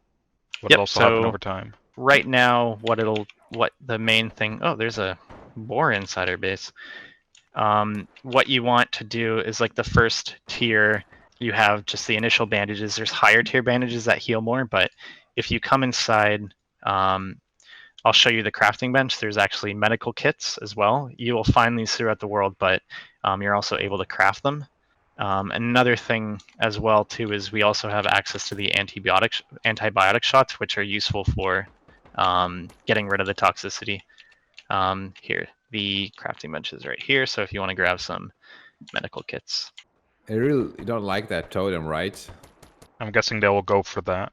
would Yep, it also happen so- over time? Right now, what the main thing, oh, there's a boar inside our base. What you want to do is, like, the first tier, you have just the initial bandages. There's higher tier bandages that heal more, but if you come inside, I'll show you the crafting bench. There's actually medical kits as well. You will find these throughout the world, but you're also able to craft them. Another thing as well too is we also have access to the antibiotic shots, which are useful for getting rid of the toxicity. Here, the crafting bench is right here, so if you want to grab some medical kits. You don't like that totem, right? I'm guessing they will go for that,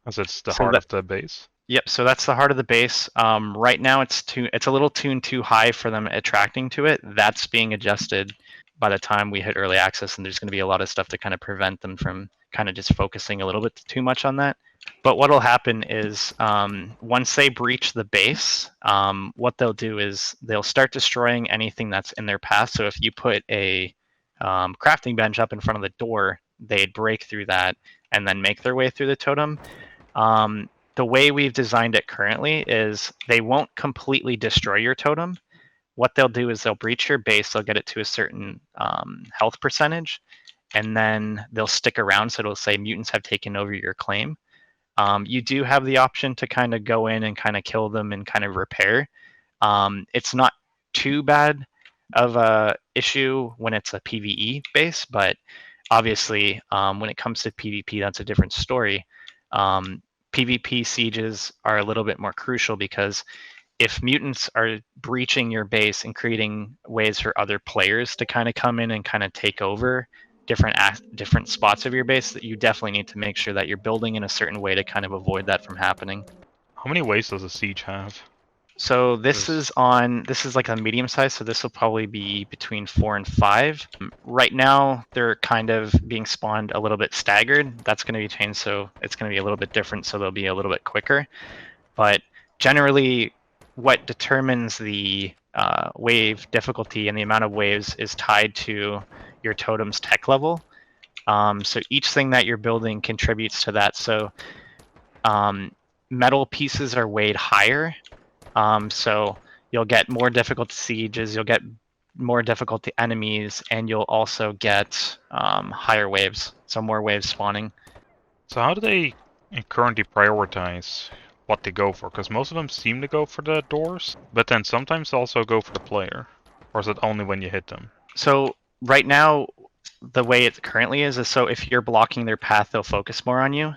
as it's the So heart that- of the base. Yep, so that's the heart of the base. Right now it's a little tuned too high for them attracting to it. That's being adjusted by the time we hit early access, and there's going to be a lot of stuff to kind of prevent them from kind of just focusing a little bit too much on that. But what will happen is once they breach the base, what they'll do is they'll start destroying anything that's in their path. So if you put a crafting bench up in front of the door, they'd break through that and then make their way through the totem. The way we've designed it currently is they won't completely destroy your totem. What they'll do is they'll breach your base, they'll get it to a certain health percentage, and then they'll stick around, so it'll say mutants have taken over your claim. You do have the option to kind of go in and kind of kill them and kind of repair. It's not too bad of a issue when it's a PvE base, but obviously when it comes to PvP, that's a different story. PvP sieges are a little bit more crucial, because if mutants are breaching your base and creating ways for other players to kind of come in and kind of take over different spots of your base, that you definitely need to make sure that you're building in a certain way to kind of avoid that from happening. How many ways does a siege have? So this is like a medium size, so this will probably be between 4 and 5. Right now, they're kind of being spawned a little bit staggered. That's going to be changed, so it's going to be a little bit different, so they'll be a little bit quicker. But generally, what determines the wave difficulty and the amount of waves is tied to your totem's tech level. So each thing that you're building contributes to that. So metal pieces are weighed higher. So you'll get more difficult sieges, you'll get more difficult enemies, and you'll also get higher waves, so more waves spawning. So how do they currently prioritize what they go for? Because most of them seem to go for the doors, but then sometimes also go for the player. Or is it only when you hit them? So right now, the way it currently is so if you're blocking their path, they'll focus more on you.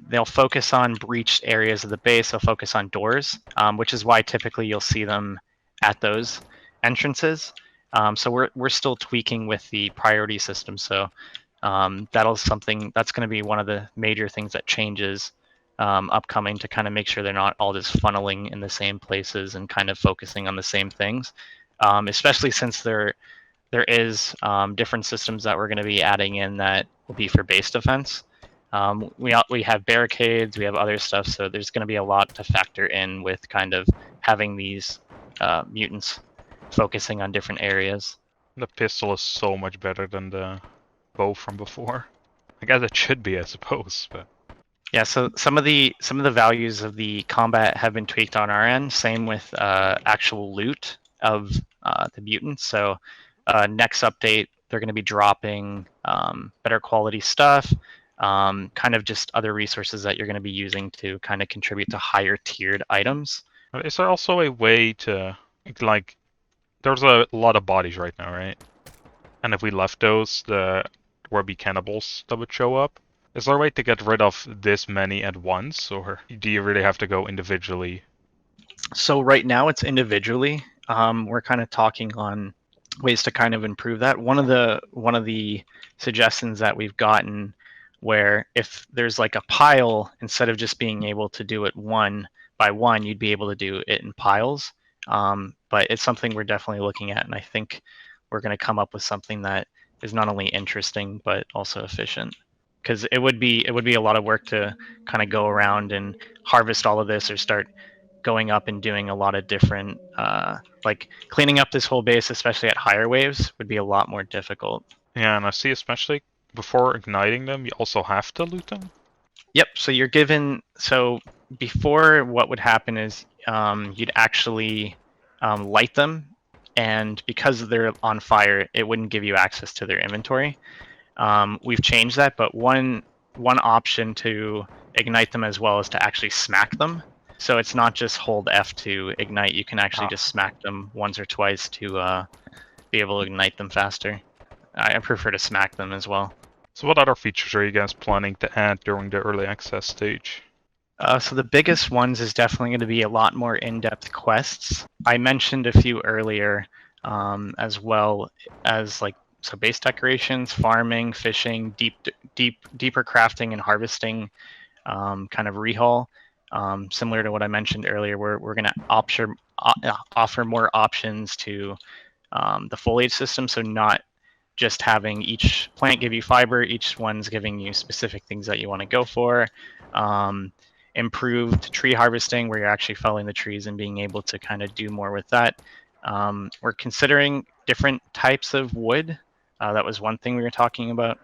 They'll focus on breached areas of the base. They'll focus on doors, which is why typically you'll see them at those entrances. So we're still tweaking with the priority system. So that's going to be one of the major things that changes upcoming, to kind of make sure they're not all just funneling in the same places and kind of focusing on the same things. Especially since they're there is different systems that we're going to be adding in that will be for base defense. We have barricades, we have other stuff, so there's going to be a lot to factor in with kind of having these mutants focusing on different areas. The pistol is so much better than the bow from before. I guess it should be, I suppose, but Yeah, so some of the values of the combat have been tweaked on our end. Same with actual loot of the mutants. So next update, they're going to be dropping better quality stuff, kind of just other resources that you're going to be using to kind of contribute to higher tiered items. is there also a way to, like, there's a lot of bodies right now, right? And if we left those, there would be cannibals that would show up. Is there a way to get rid of this many at once, or do you really have to go individually? So right now it's individually. We're kind of talking on ways to kind of improve that. One of the suggestions that we've gotten, where if there's like a pile, instead of just being able to do it one by one, you'd be able to do it in piles. But it's something we're definitely looking at, and I think we're going to come up with something that is not only interesting but also efficient. Because it would be a lot of work to kind of go around and harvest all of this, or start going up and doing a lot of different, like cleaning up this whole base, especially at higher waves, would be a lot more difficult. Yeah, and I see especially before igniting them, you also have to loot them. Yep. So you're given. So before, what would happen is you'd actually light them, and because they're on fire, it wouldn't give you access to their inventory. We've changed that, but one option to ignite them as well is to actually smack them. So it's not just hold F to ignite. You can actually just smack them once or twice to be able to ignite them faster. I prefer to smack them as well. So what other features are you guys planning to add during the early access stage? So the biggest ones is definitely going to be a lot more in-depth quests. I mentioned a few earlier, as well as like base decorations, farming, fishing, deeper crafting and harvesting, kind of rehaul. Similar to what I mentioned earlier, we're going to offer more options to the foliage system, so not just having each plant give you fiber, each one's giving you specific things that you want to go for. Improved tree harvesting, where you're actually felling the trees and being able to kind of do more with that. We're considering different types of wood. That was one thing we were talking about.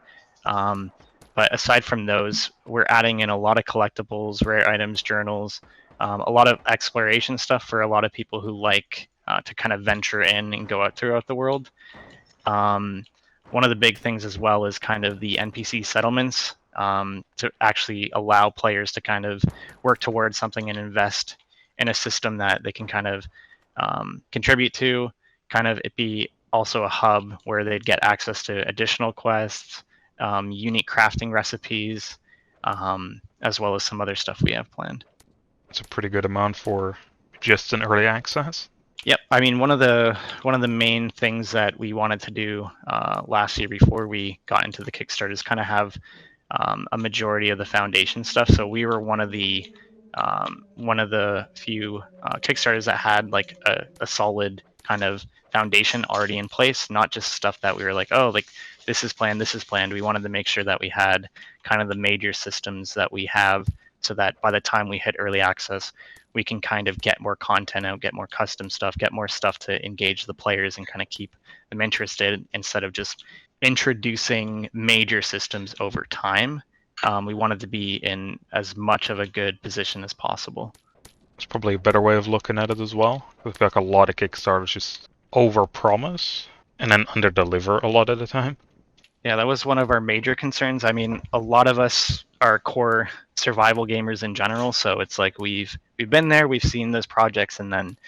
But aside from those, we're adding in a lot of collectibles, rare items, journals, a lot of exploration stuff for a lot of people who like to kind of venture in and go out throughout the world. One of the big things as well is kind of the NPC settlements, to actually allow players to kind of work towards something and invest in a system that they can kind of contribute to, kind of it be also a hub where they'd get access to additional quests, unique crafting recipes, as well as some other stuff we have planned. It's a pretty good amount for just an early access. Yep. I mean, one of the main things that we wanted to do last year before we got into the Kickstarter is kind of have a majority of the foundation stuff. So we were one of the few Kickstarters that had like a solid kind of foundation already in place, not just stuff that we were like, oh, like this is planned. We wanted to make sure that we had kind of the major systems that we have, so that by the time we hit early access, we can kind of get more content out, get more custom stuff, get more stuff to engage the players and kind of keep them interested, instead of just introducing major systems over time. We wanted to be in as much of a good position as possible. It's probably a better way of looking at it as well. I feel like a lot of Kickstarters just over-promise and then under-deliver a lot of the time. Yeah, that was one of our major concerns. I mean, a lot of us are core survival gamers in general, so it's like we've been there, we've seen those projects, and then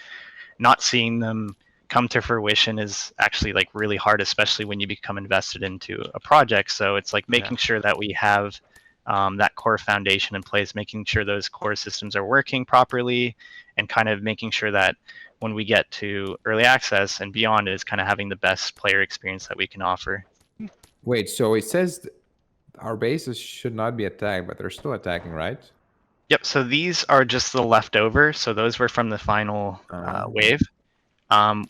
not seeing them come to fruition is actually like really hard, especially when you become invested into a project. So it's like making sure that we have that core foundation in place, making sure those core systems are working properly, and kind of making sure that when we get to early access and beyond, is kind of having the best player experience that we can offer. Wait, so it says our bases should not be attacked, but they're still attacking, right? Yep, so these are just the leftover. So those were from the final wave.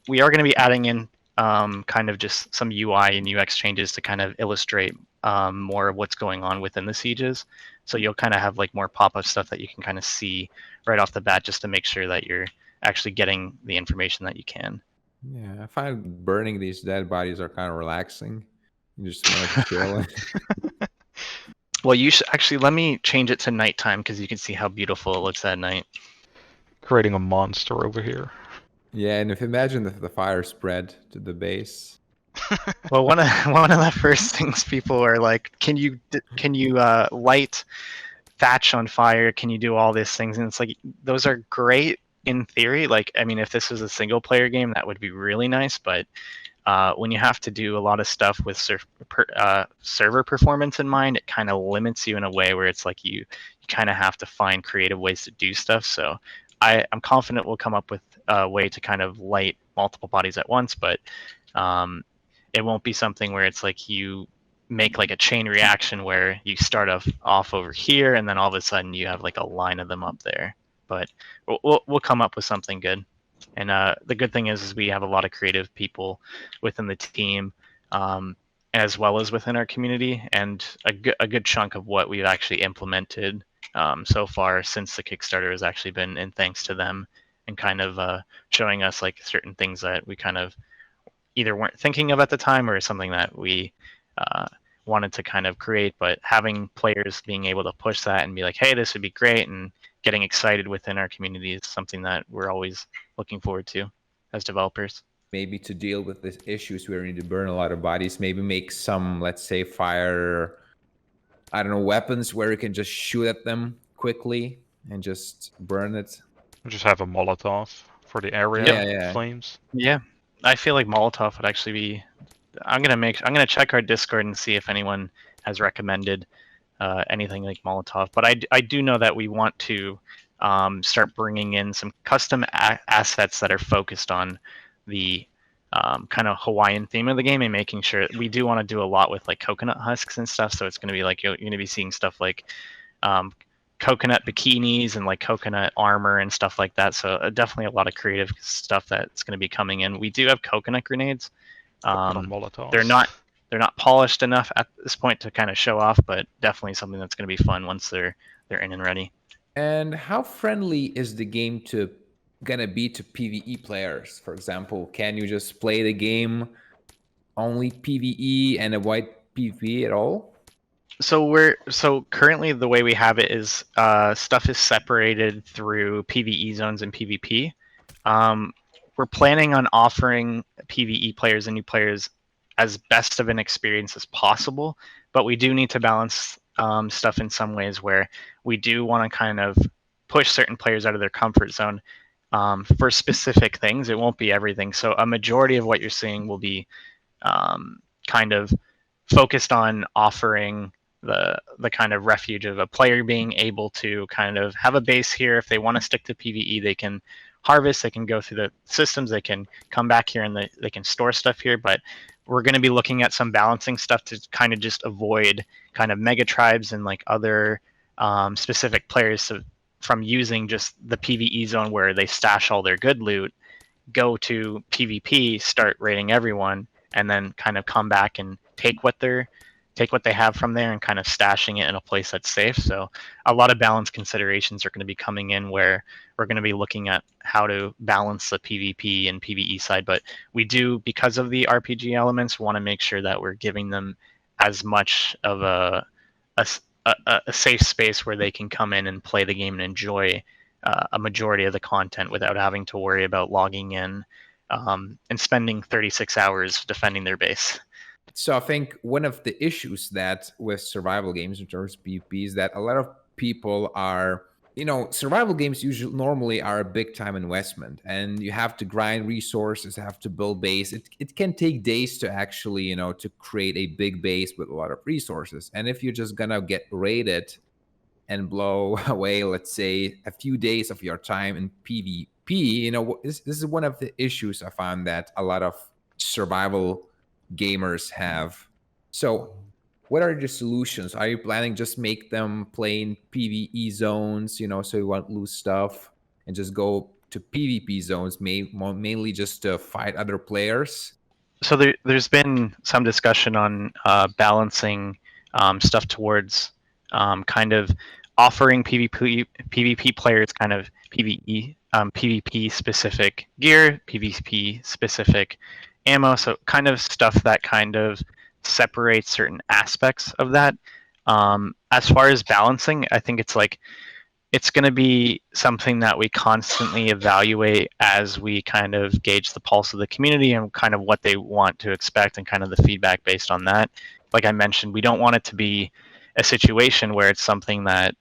We are going to be adding in kind of just some UI and UX changes to kind of illustrate more of what's going on within the sieges. So you'll kind of have like more pop-up stuff that you can kind of see right off the bat, just to make sure that you're actually getting the information that you can. Yeah, I find burning these dead bodies are kind of relaxing. You just want to chill. Well, you should actually, let me change it to nighttime because you can see how beautiful it looks at night. Creating a monster over here. Yeah, and if imagine if the fire spread to the base. Well, one of the first things people are like, can you light thatch on fire? Can you do all these things? And it's like, those are great in theory. Like, I mean, if this was a single player game, that would be really nice. But when you have to do a lot of stuff with server performance in mind, it kind of limits you in a way where it's like you kind of have to find creative ways to do stuff. So I'm confident we'll come up with a way to kind of light multiple bodies at once, but it won't be something where it's like you make like a chain reaction where you start off over here and then all of a sudden you have like a line of them up there. But we'll come up with something good. And the good thing is we have a lot of creative people within the team, as well as within our community, and a good chunk of what we've actually implemented so far since the Kickstarter has actually been in thanks to them, and kind of showing us like certain things that we kind of either weren't thinking of at the time or something that we wanted to kind of create. But having players being able to push that and be like, hey, this would be great, and getting excited within our community is something that we're always looking forward to as developers. Maybe to deal with these issues where we need to burn a lot of bodies, maybe make some, let's say, fire, I don't know, weapons where you can just shoot at them quickly and just burn it. Just have a Molotov for the area Yeah. flames. Yeah, I feel like Molotov would actually be. I'm gonna check our Discord and see if anyone has recommended anything like Molotov. But I do know that we want to start bringing in some custom assets that are focused on the kind of Hawaiian theme of the game, and making sure we do want to do a lot with like coconut husks and stuff. So it's going to be like you're going to be seeing stuff like coconut bikinis and like coconut armor and stuff like that. So definitely a lot of creative stuff that's going to be coming in. We do have coconut grenades. Molotovs. They're not polished enough at this point to kind of show off, but definitely something that's going to be fun once they're in and ready. And how friendly is the game gonna be to PvE players? For example, can you just play the game only PvE and avoid PvP at all? So currently the way we have it is stuff is separated through PvE zones and PvP. We're planning on offering PvE players and new players as best of an experience as possible, but we do need to balance stuff in some ways where we do want to kind of push certain players out of their comfort zone for specific things. It won't be everything. So a majority of what you're seeing will be kind of focused on offering the kind of refuge of a player being able to kind of have a base here. If they want to stick to PvE, they can harvest, they can go through the systems, they can come back here and they can store stuff here. But we're going to be looking at some balancing stuff to kind of just avoid kind of mega tribes and like other specific players from using just the PvE zone where they stash all their good loot, go to PvP, start raiding everyone, and then kind of come back and take what they have from there and kind of stashing it in a place that's safe. So a lot of balance considerations are going to be coming in where we're going to be looking at how to balance the PvP and PvE side. But we do, because of the RPG elements, want to make sure that we're giving them as much of a safe space where they can come in and play the game and enjoy a majority of the content without having to worry about logging in and spending 36 hours defending their base. So I think one of the issues that with survival games in terms of PvP is that a lot of people are, survival games normally are a big time investment, and you have to grind resources, have to build base. It can take days to actually, to create a big base with a lot of resources. And if you're just gonna get raided and blow away, let's say, a few days of your time in PvP, this is one of the issues I found that a lot of survival gamers have. So what are the solutions? Are you planning just make them play in PvE zones, so you won't lose stuff, and just go to PvP zones mainly just to fight other players? So there's been some discussion on balancing stuff towards kind of offering PvP players kind of PvP specific gear, PvP specific ammo. So kind of stuff that kind of separates certain aspects of that. As far as balancing, I think it's going to be something that we constantly evaluate as we kind of gauge the pulse of the community and kind of what they want to expect and kind of the feedback based on that. Like I mentioned, we don't want it to be a situation where it's something that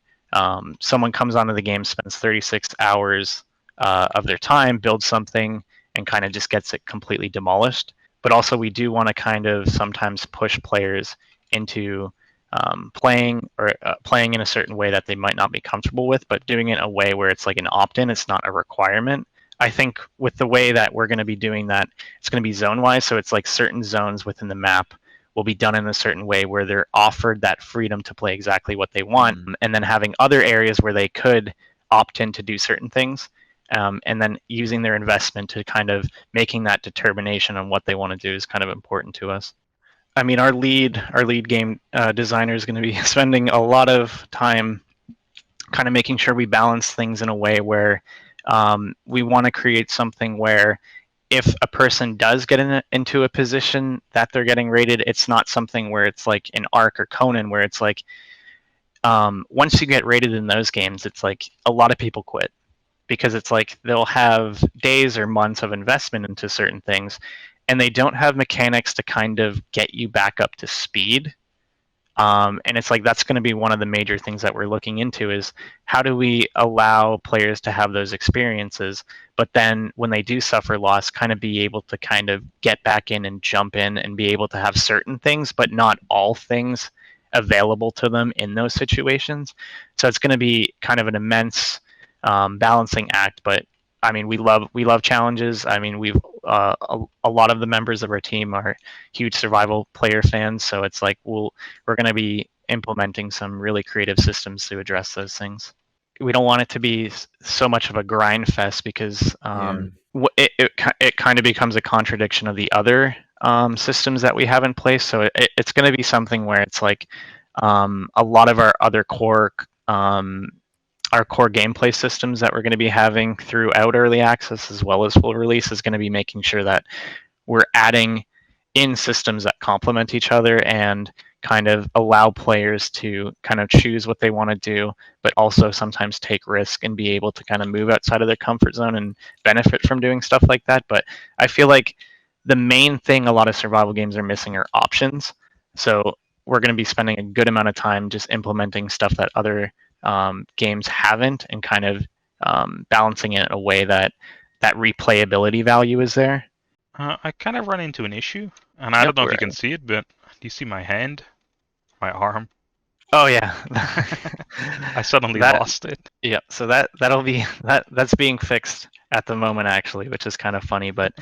someone comes onto the game, spends 36 hours of their time, builds something, and kind of just gets it completely demolished. But also, we do want to kind of sometimes push players into playing in a certain way that they might not be comfortable with, but doing it in a way where it's like an opt-in, it's not a requirement. I think with the way that we're going to be doing that, it's going to be zone-wise, so it's like certain zones within the map will be done in a certain way where they're offered that freedom to play exactly what they want, and then having other areas where they could opt in to do certain things, and then using their investment to kind of making that determination on what they want to do is kind of important to us. I mean, our lead game designer is going to be spending a lot of time kind of making sure we balance things in a way where we want to create something where if a person does get into a position that they're getting rated, it's not something where it's like in Ark or Conan where it's like once you get rated in those games, it's like a lot of people quit because it's like they'll have days or months of investment into certain things and they don't have mechanics to kind of get you back up to speed. And it's like that's going to be one of the major things that we're looking into is how do we allow players to have those experiences, but then when they do suffer loss, kind of be able to kind of get back in and jump in and be able to have certain things, but not all things available to them in those situations. So it's going to be kind of an immense balancing act, but I mean, we love challenges. I mean, we've a lot of the members of our team are huge survival player fans, so it's like we're going to be implementing some really creative systems to address those things. We don't want it to be so much of a grind fest because it kind of becomes a contradiction of the other systems that we have in place. So it's going to be something where it's like a lot of our other our core gameplay systems that we're going to be having throughout early access as well as full release is going to be making sure that we're adding in systems that complement each other and kind of allow players to kind of choose what they want to do, but also sometimes take risk and be able to kind of move outside of their comfort zone and benefit from doing stuff like that. But I feel like the main thing a lot of survival games are missing are options. So we're going to be spending a good amount of time just implementing stuff that other games haven't and kind of balancing it in a way that replayability value is there. I kind of run into an issue, and I don't know if you can see it, but do you see my hand? My arm? Oh yeah. I suddenly lost it. Yeah, so that's being fixed at the moment actually, which is kind of funny, but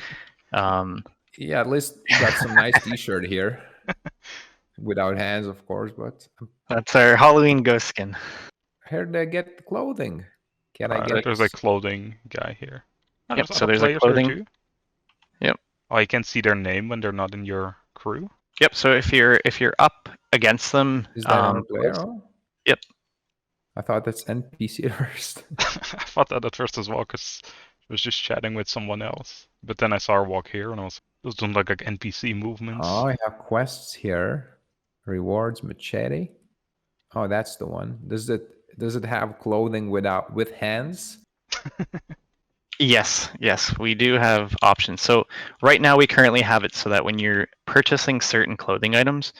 yeah, at least you got some nice t-shirt here. Without hands, of course, but that's our Halloween ghost skin. Where did I get the clothing? Can I get? There's a clothing guy here. Oh, yep. So there's a clothing. Too? Yep. Oh, you can see their name when they're not in your crew. Yep. So if you're up against them, is that our player? Oh. Yep. I thought that's NPC at first. I thought that at first as well because I was just chatting with someone else. But then I saw her walk here, and those don't look like NPC movements. Oh, I have quests here. Rewards machete. Oh, that's the one. Does it have clothing with hands? Yes, we do have options. So right now we currently have it so that when you're purchasing certain clothing items,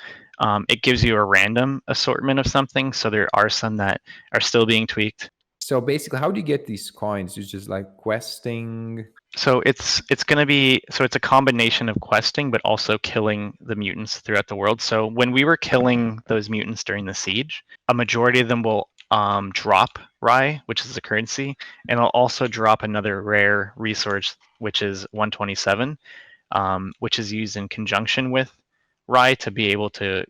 it gives you a random assortment of something. So there are some that are still being tweaked. So basically, how do you get these coins? It's just like questing. So it's a combination of questing, but also killing the mutants throughout the world. So when we were killing those mutants during the siege, a majority of them will drop rye, which is a currency, and it'll also drop another rare resource, which is 127, which is used in conjunction with rye to be able to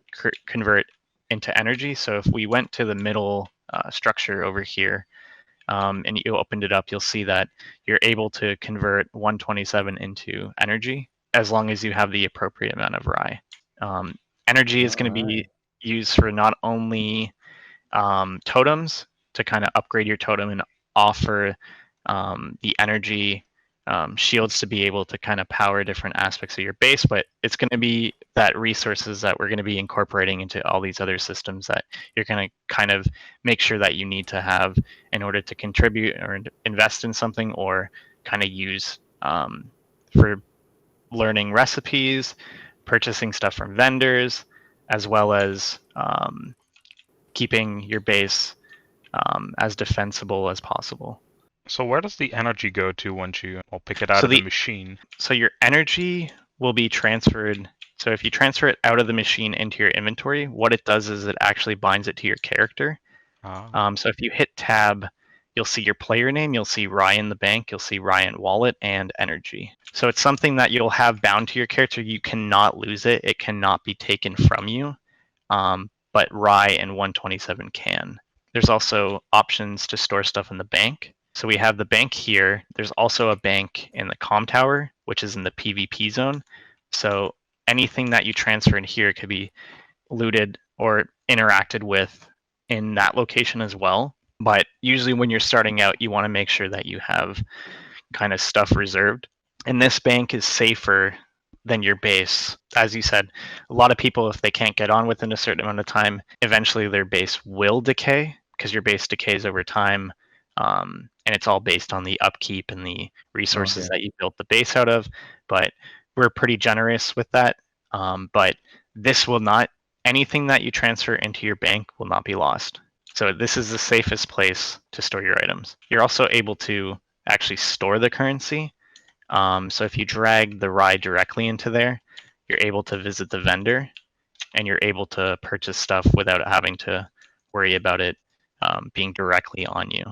convert into energy. So if we went to the middle structure over here, and you opened it up, you'll see that you're able to convert 127 into energy. as long as you have the appropriate amount of rye. Energy is going to be Alright. used for not only totems to kind of upgrade your totem and offer the energy shields to be able to kind of power different aspects of your base, but it's going to be that resources that we're going to be incorporating into all these other systems that you're going to kind of make sure that you need to have in order to contribute or invest in something, or kind of use for learning recipes, purchasing stuff from vendors, as well as keeping your base as defensible as possible. So where does the energy go to once you pick it out So of the the machine? so your energy will be transferred. So if you transfer it out of the machine into your inventory, what it does is it actually binds it to your character. Ah. So if you hit tab, you'll see your player name, you'll see Ryan the bank, you'll see Ryan wallet, and energy. So it's something that you'll have bound to your character. You cannot lose it. It cannot be taken from you. But Rye and 127 can. There's also options to store stuff in the bank. So we have the bank here. There's also a bank in the comm tower, which is in the PvP zone. So anything that you transfer in here could be looted or interacted with in that location as well. But usually when you're starting out, you want to make sure that you have kind of stuff reserved. And this bank is safer than your base. As you said, a lot of people, if they can't get on within a certain amount of time, eventually their base will decay, because your base decays over time. And it's all based on the upkeep and the resources Okay. that you built the base out of. But we're pretty generous with that. But this will not, anything that you transfer into your bank will not be lost. So this is the safest place to store your items. You're also able to actually store the currency. So if you drag the ride directly into there, you're able to visit the vendor, and you're able to purchase stuff without having to worry about it being directly on you.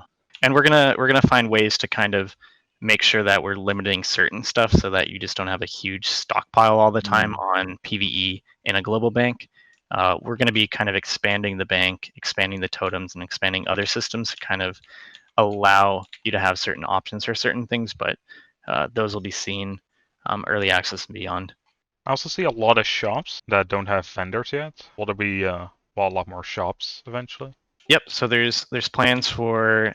And we're gonna find ways to kind of make sure that we're limiting certain stuff so that you just don't have a huge stockpile all the time on PVE in a global bank. We're going to be kind of expanding the bank, expanding the totems, and expanding other systems to kind of allow you to have certain options for certain things, but those will be seen early access and beyond. I also see a lot of shops that don't have vendors yet. Will there be a lot more shops eventually? Yep. So there's plans for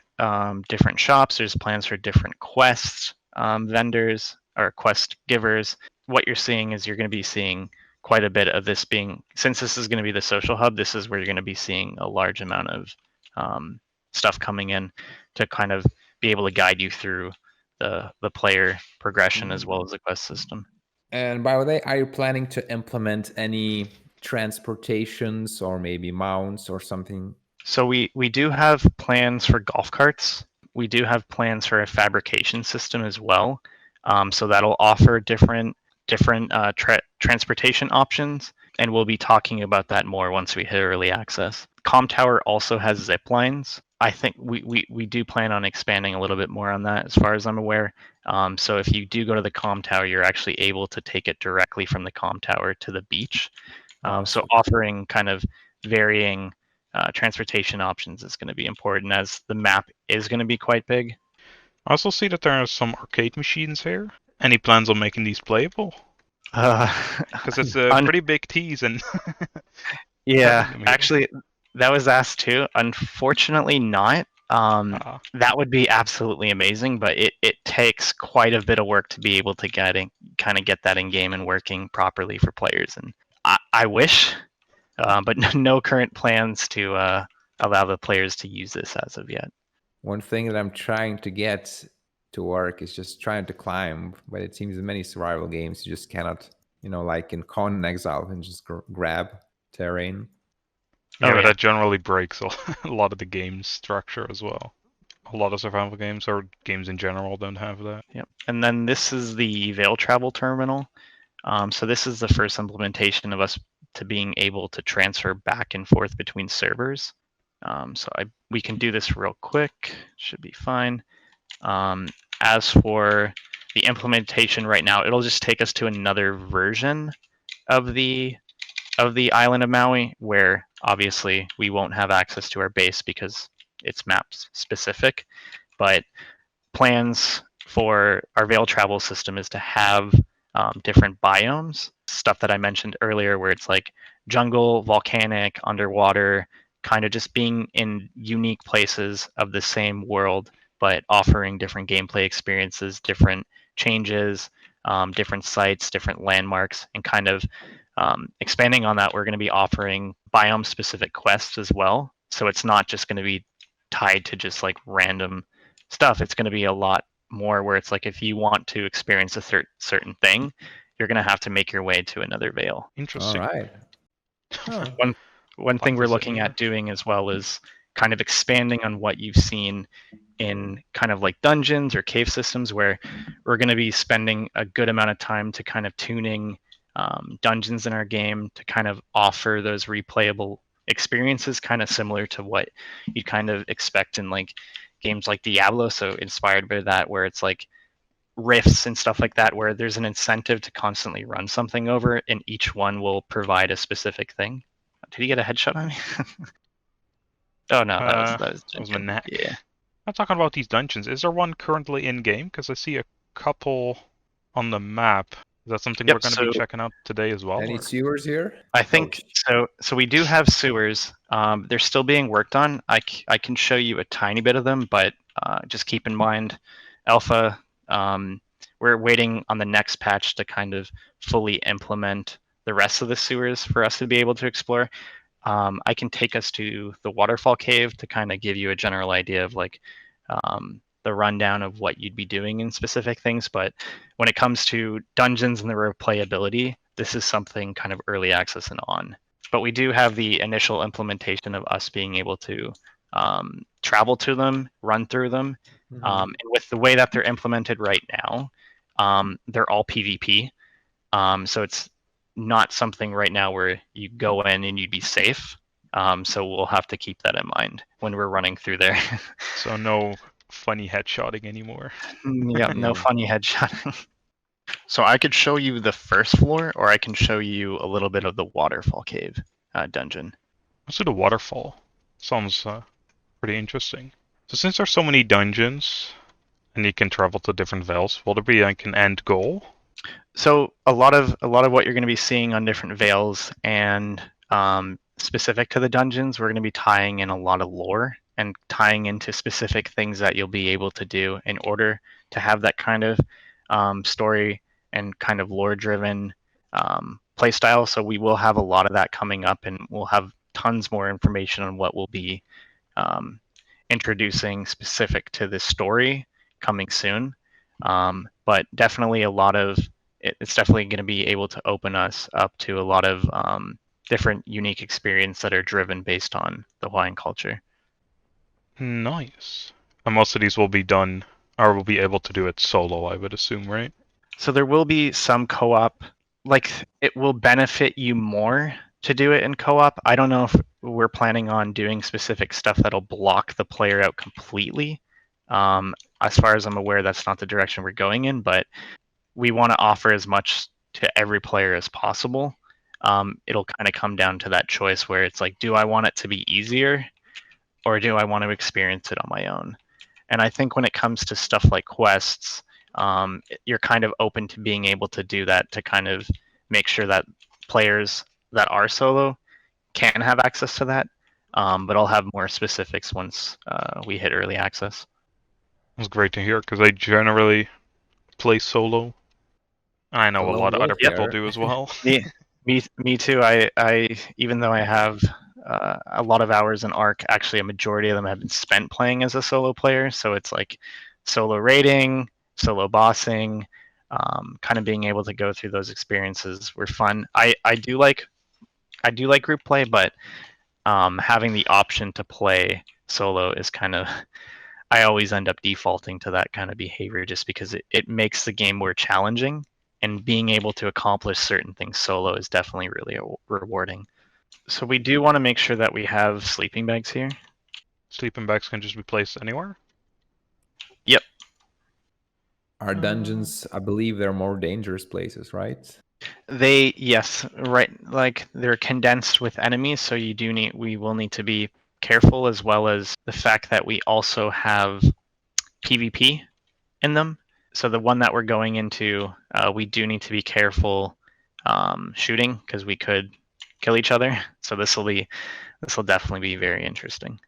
different shops. There's plans for different quest vendors or quest givers. What you're seeing is you're going to be seeing quite a bit of this being, since this is going to be the social hub, this is where you're going to be seeing a large amount of stuff coming in to kind of be able to guide you through the player progression as well as the quest system. And by the way, are you planning to implement any transportations or maybe mounts or something? So we do have plans for golf carts. We do have plans for a fabrication system as well. So that'll offer different transportation options, and we'll be talking about that more once we hit early access. Com Tower also has zip lines. I think we do plan on expanding a little bit more on that, as far as I'm aware. So if you do go to the Com Tower, you're actually able to take it directly from the Com Tower to the beach. So offering kind of varying transportation options is going to be important, as the map is going to be quite big. I also see that there are some arcade machines here. Any plans on making these playable? Because it's a pretty big tease, and yeah, actually, that was asked too. Unfortunately, not. That would be absolutely amazing, but it takes quite a bit of work to be able to kind of get that in game and working properly for players. And I wish, but no current plans to allow the players to use this as of yet. One thing that I'm trying to get to work is just trying to climb, but it seems in many survival games you just cannot, like in Conan Exile, and just grab terrain. Yeah, but that generally breaks a lot of the game structure as well. A lot of survival games or games in general don't have that. Yep. And then this is the Veil Travel Terminal. So this is the first implementation of us to being able to transfer back and forth between servers. So we can do this real quick. Should be fine. As for the implementation right now, it'll just take us to another version of the island of Maui, where obviously we won't have access to our base because it's map specific. But plans for our Veil travel system is to have different biomes. Stuff that I mentioned earlier, where it's like jungle, volcanic, underwater, kind of just being in unique places of the same world, but offering different gameplay experiences, different changes, different sites, different landmarks, and kind of expanding on that. We're going to be offering biome-specific quests as well. So it's not just going to be tied to just like random stuff. It's going to be a lot more where it's like if you want to experience a certain thing, you're going to have to make your way to another veil. All Interesting. right. Oh, One thing Fun we're to see. looking at doing as well is kind of expanding on what you've seen in kind of like dungeons or cave systems, where we're going to be spending a good amount of time to kind of tuning dungeons in our game to kind of offer those replayable experiences, kind of similar to what you kind of expect in like games like Diablo. So inspired by that, where it's like rifts and stuff like that, where there's an incentive to constantly run something over, and each one will provide a specific thing. Did he get a headshot on me? Oh no, that was That was my Jenkins. neck. Yeah. I'm talking about these dungeons. Is there one currently in game? Because I see a couple on the map. Is that something Yep, we're going to so- be checking out today as well? any or- sewers here? I think so. So we do have sewers. They're still being worked on. I can show you a tiny bit of them, but just keep in mind, alpha. We're waiting on the next patch to kind of fully implement the rest of the sewers for us to be able to explore. I can take us to the waterfall cave to kind of give you a general idea of like the rundown of what you'd be doing in specific things. But when it comes to dungeons and the replayability, this is something kind of early access and on. But we do have the initial implementation of us being able to travel to them, run through them. And with the way that they're implemented right now, they're all PvP. So it's not something right now where you go in and you'd be safe. So we'll have to keep that in mind when we're running through there. So no funny headshotting anymore. Yep, no funny headshot. So I could show you the first floor, or I can show you a little bit of the waterfall cave dungeon. Let's do the waterfall. Sounds pretty interesting. So since there's so many dungeons, and you can travel to different veils, will there be like an end goal? So a lot of what you're going to be seeing on different veils and specific to the dungeons, we're going to be tying in a lot of lore and tying into specific things that you'll be able to do in order to have that kind of story and kind of lore-driven play style. So we will have a lot of that coming up, and we'll have tons more information on what we'll be introducing specific to this story coming soon. But definitely a lot of it's definitely going to be able to open us up to a lot of different unique experience that are driven based on the Hawaiian culture. Nice. And most of these will be done, or will be able to do it solo, I would assume, right? So there will be some co-op. Like, it will benefit you more to do it in co-op. I don't know if we're planning on doing specific stuff that'll block the player out completely. As far as I'm aware, that's not the direction we're going in, but we want to offer as much to every player as possible. It'll kind of come down to that choice where it's like, do I want it to be easier, or do I want to experience it on my own? And I think when it comes to stuff like quests, you're kind of open to being able to do that to kind of make sure that players that are solo can have access to that. But I'll have more specifics once we hit early access. That's great to hear, because I generally play solo. I know a Lone lot of other wolf people there. do as well. Me too. I even though I have a lot of hours in Arc, actually a majority of them have been spent playing as a solo player. So it's like solo raiding, solo bossing, kind of being able to go through those experiences were fun. I do like group play, but having the option to play solo is kind of I always end up defaulting to that kind of behavior just because it makes the game more challenging, and being able to accomplish certain things solo is definitely really rewarding. So we do want to make sure that we have sleeping bags here. Sleeping bags can just be placed anywhere? Yep. Our dungeons, I believe they're more dangerous places, right? Yes, right, like they're condensed with enemies, so we will need to be careful, as well as the fact that we also have PvP in them. So the one that we're going into, we do need to be careful shooting because we could kill each other. So this will definitely be very interesting.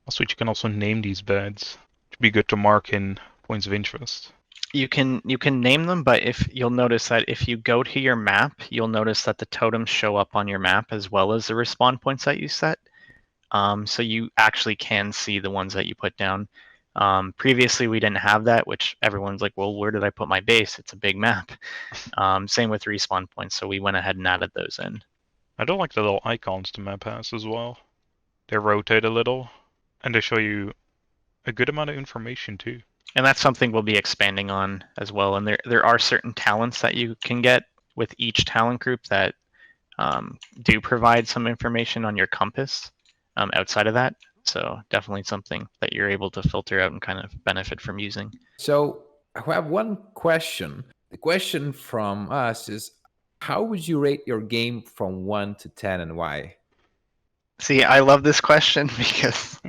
Also, you can also name these beds. It'd be good to mark in points of interest. You can name them, but if you'll notice that if you go to your map, you'll notice that the totems show up on your map as well as the respawn points that you set. So you actually can see the ones that you put down. Previously, we didn't have that, which everyone's like, well, where did I put my base? It's a big map. Same with respawn points, so we went ahead and added those in. I don't like the little icons the map has as well. They rotate a little, and they show you a good amount of information too. And that's something we'll be expanding on as well. And there are certain talents that you can get with each talent group that do provide some information on your compass outside of that. So definitely something that you're able to filter out and kind of benefit from using. So I have one question. The question from us is, how would you rate your game from 1 to 10 and why? See, I love this question because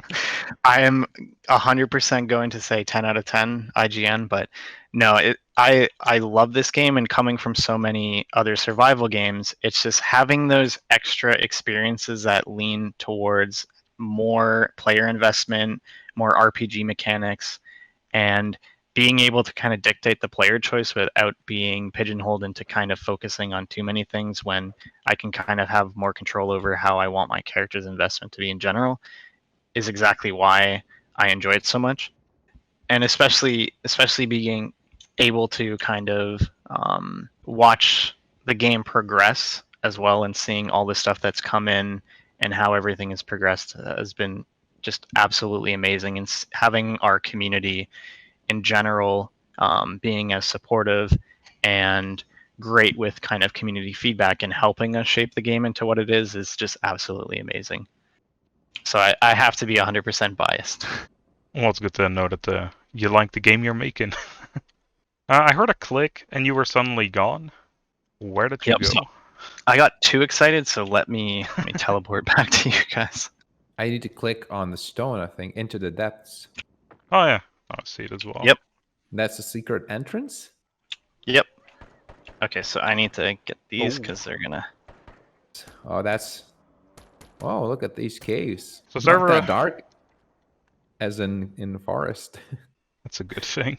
I am 100% going to say 10 out of 10 IGN, but no, I love this game, and coming from so many other survival games, it's just having those extra experiences that lean towards more player investment, more RPG mechanics, and being able to kind of dictate the player choice without being pigeonholed into kind of focusing on too many things when I can kind of have more control over how I want my character's investment to be in general is exactly why I enjoy it so much. And especially being able to kind of watch the game progress as well, and seeing all the stuff that's come in and how everything has progressed has been just absolutely amazing. And having our community in general being as supportive and great with kind of community feedback and helping us shape the game into what it is just absolutely amazing. So I have to be 100% biased. Well, it's good to know that you like the game you're making. I heard a click and you were suddenly gone. Where did you go? So I got too excited, so let me teleport back to you guys. I need to click on the stone, I think, into the depths. Oh yeah, I see it as well. Yep. That's a secret entrance? Yep. Okay, so I need to get these because they're gonna... Oh, that's... Oh, look at these caves. So It's not server- that dark as in the forest. That's a good thing.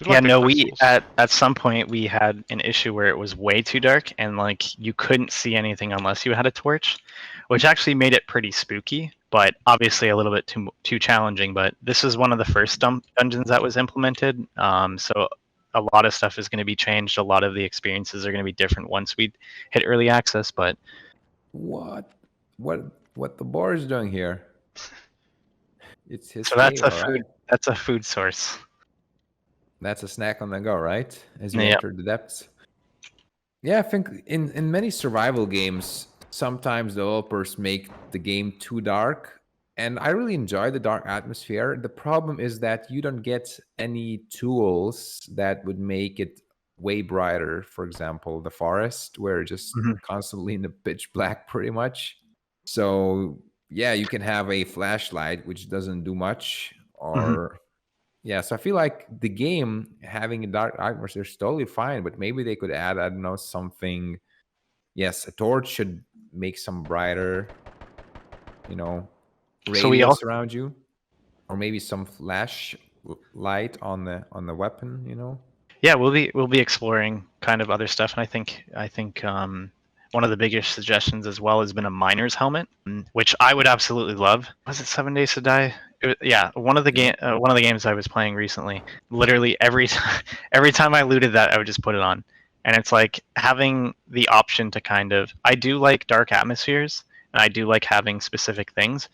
Yeah, no, we at some point we had an issue where it was way too dark and like you couldn't see anything unless you had a torch, which actually made it pretty spooky, but obviously a little bit too challenging. But this is one of the first dungeons that was implemented, so a lot of stuff is going to be changed. A lot of the experiences are going to be different once we hit early access. But What the boar is doing here? It's his. So that's cave, a all food. right? That's a food source. That's a snack on the go, right? As you Yeah. enter the depths. Yeah, I think in many survival games, sometimes developers make the game too dark. And I really enjoy the dark atmosphere. The problem is that you don't get any tools that would make it way brighter. For example, the forest, where it's just Mhm. constantly in the pitch black pretty much. So yeah, you can have a flashlight, which doesn't do much, or yeah, so I feel like the game having a dark atmosphere is totally fine, but maybe they could add, I don't know, something. Yes, a torch should make some brighter, So we radius around you, or maybe some flash light on the weapon. Yeah, we'll be exploring kind of other stuff, and I think one of the biggest suggestions as well has been a miner's helmet, which I would absolutely love. Was it 7 Days to Die? Yeah, one of the games I was playing recently. Literally every time I looted that, I would just put it on, and it's like having the option to kind of. I do like dark atmospheres, and I do like having specific things,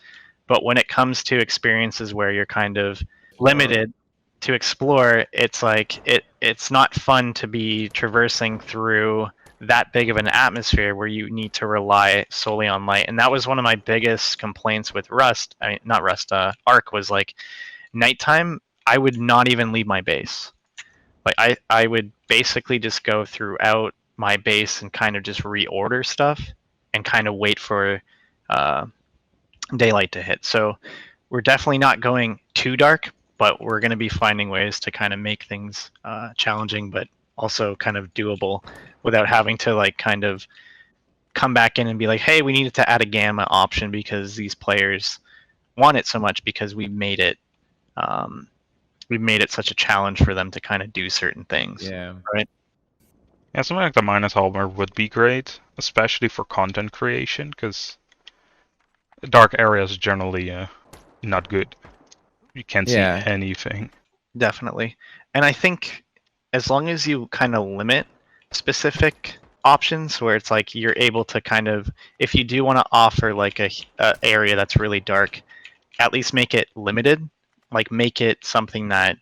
but when it comes to experiences where you're kind of limited to explore, it's like it's not fun to be traversing through that big of an atmosphere where you need to rely solely on light. And that was one of my biggest complaints with Ark, was like nighttime I would not even leave my base. Like I would basically just go throughout my base and kind of just reorder stuff and kind of wait for daylight to hit. So we're definitely not going too dark, but we're going to be finding ways to kind of make things challenging, but also kind of doable without having to like kind of come back in and be like, hey, we needed to add a gamma option because these players want it so much because we made it such a challenge for them to kind of do certain things. Yeah. Right. Yeah, something like the minus armor would be great, especially for content creation, because dark areas are generally not good. You can't see Yeah. anything. Definitely. And I think as long as you kind of limit specific options where it's like you're able to kind of, if you do want to offer like a area that's really dark, at least make it limited, like make it something that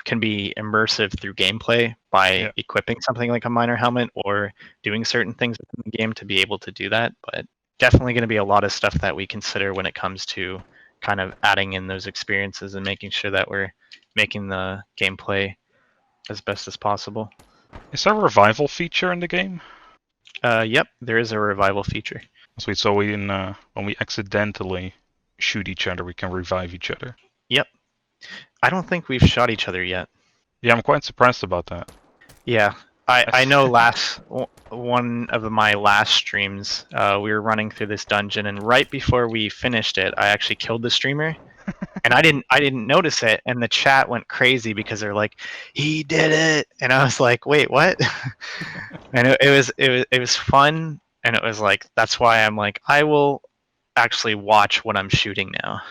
can be immersive through gameplay by Yeah. equipping something like a miner helmet or doing certain things within the game to be able to do that. But definitely going to be a lot of stuff that we consider when it comes to kind of adding in those experiences and making sure that we're making the gameplay as best as possible. Is there a revival feature in the game? Yep, there is a revival feature. Sweet. So when we accidentally shoot each other, we can revive each other. Yep. I don't think we've shot each other yet. Yeah, I'm quite surprised about that. Yeah, I know one of my last streams, we were running through this dungeon, and right before we finished it, I actually killed the streamer, and I didn't notice it, and the chat went crazy because they're like, "He did it," and I was like, "Wait, what?" And it was fun, and it was like that's why I'm like I will actually watch what I'm shooting now,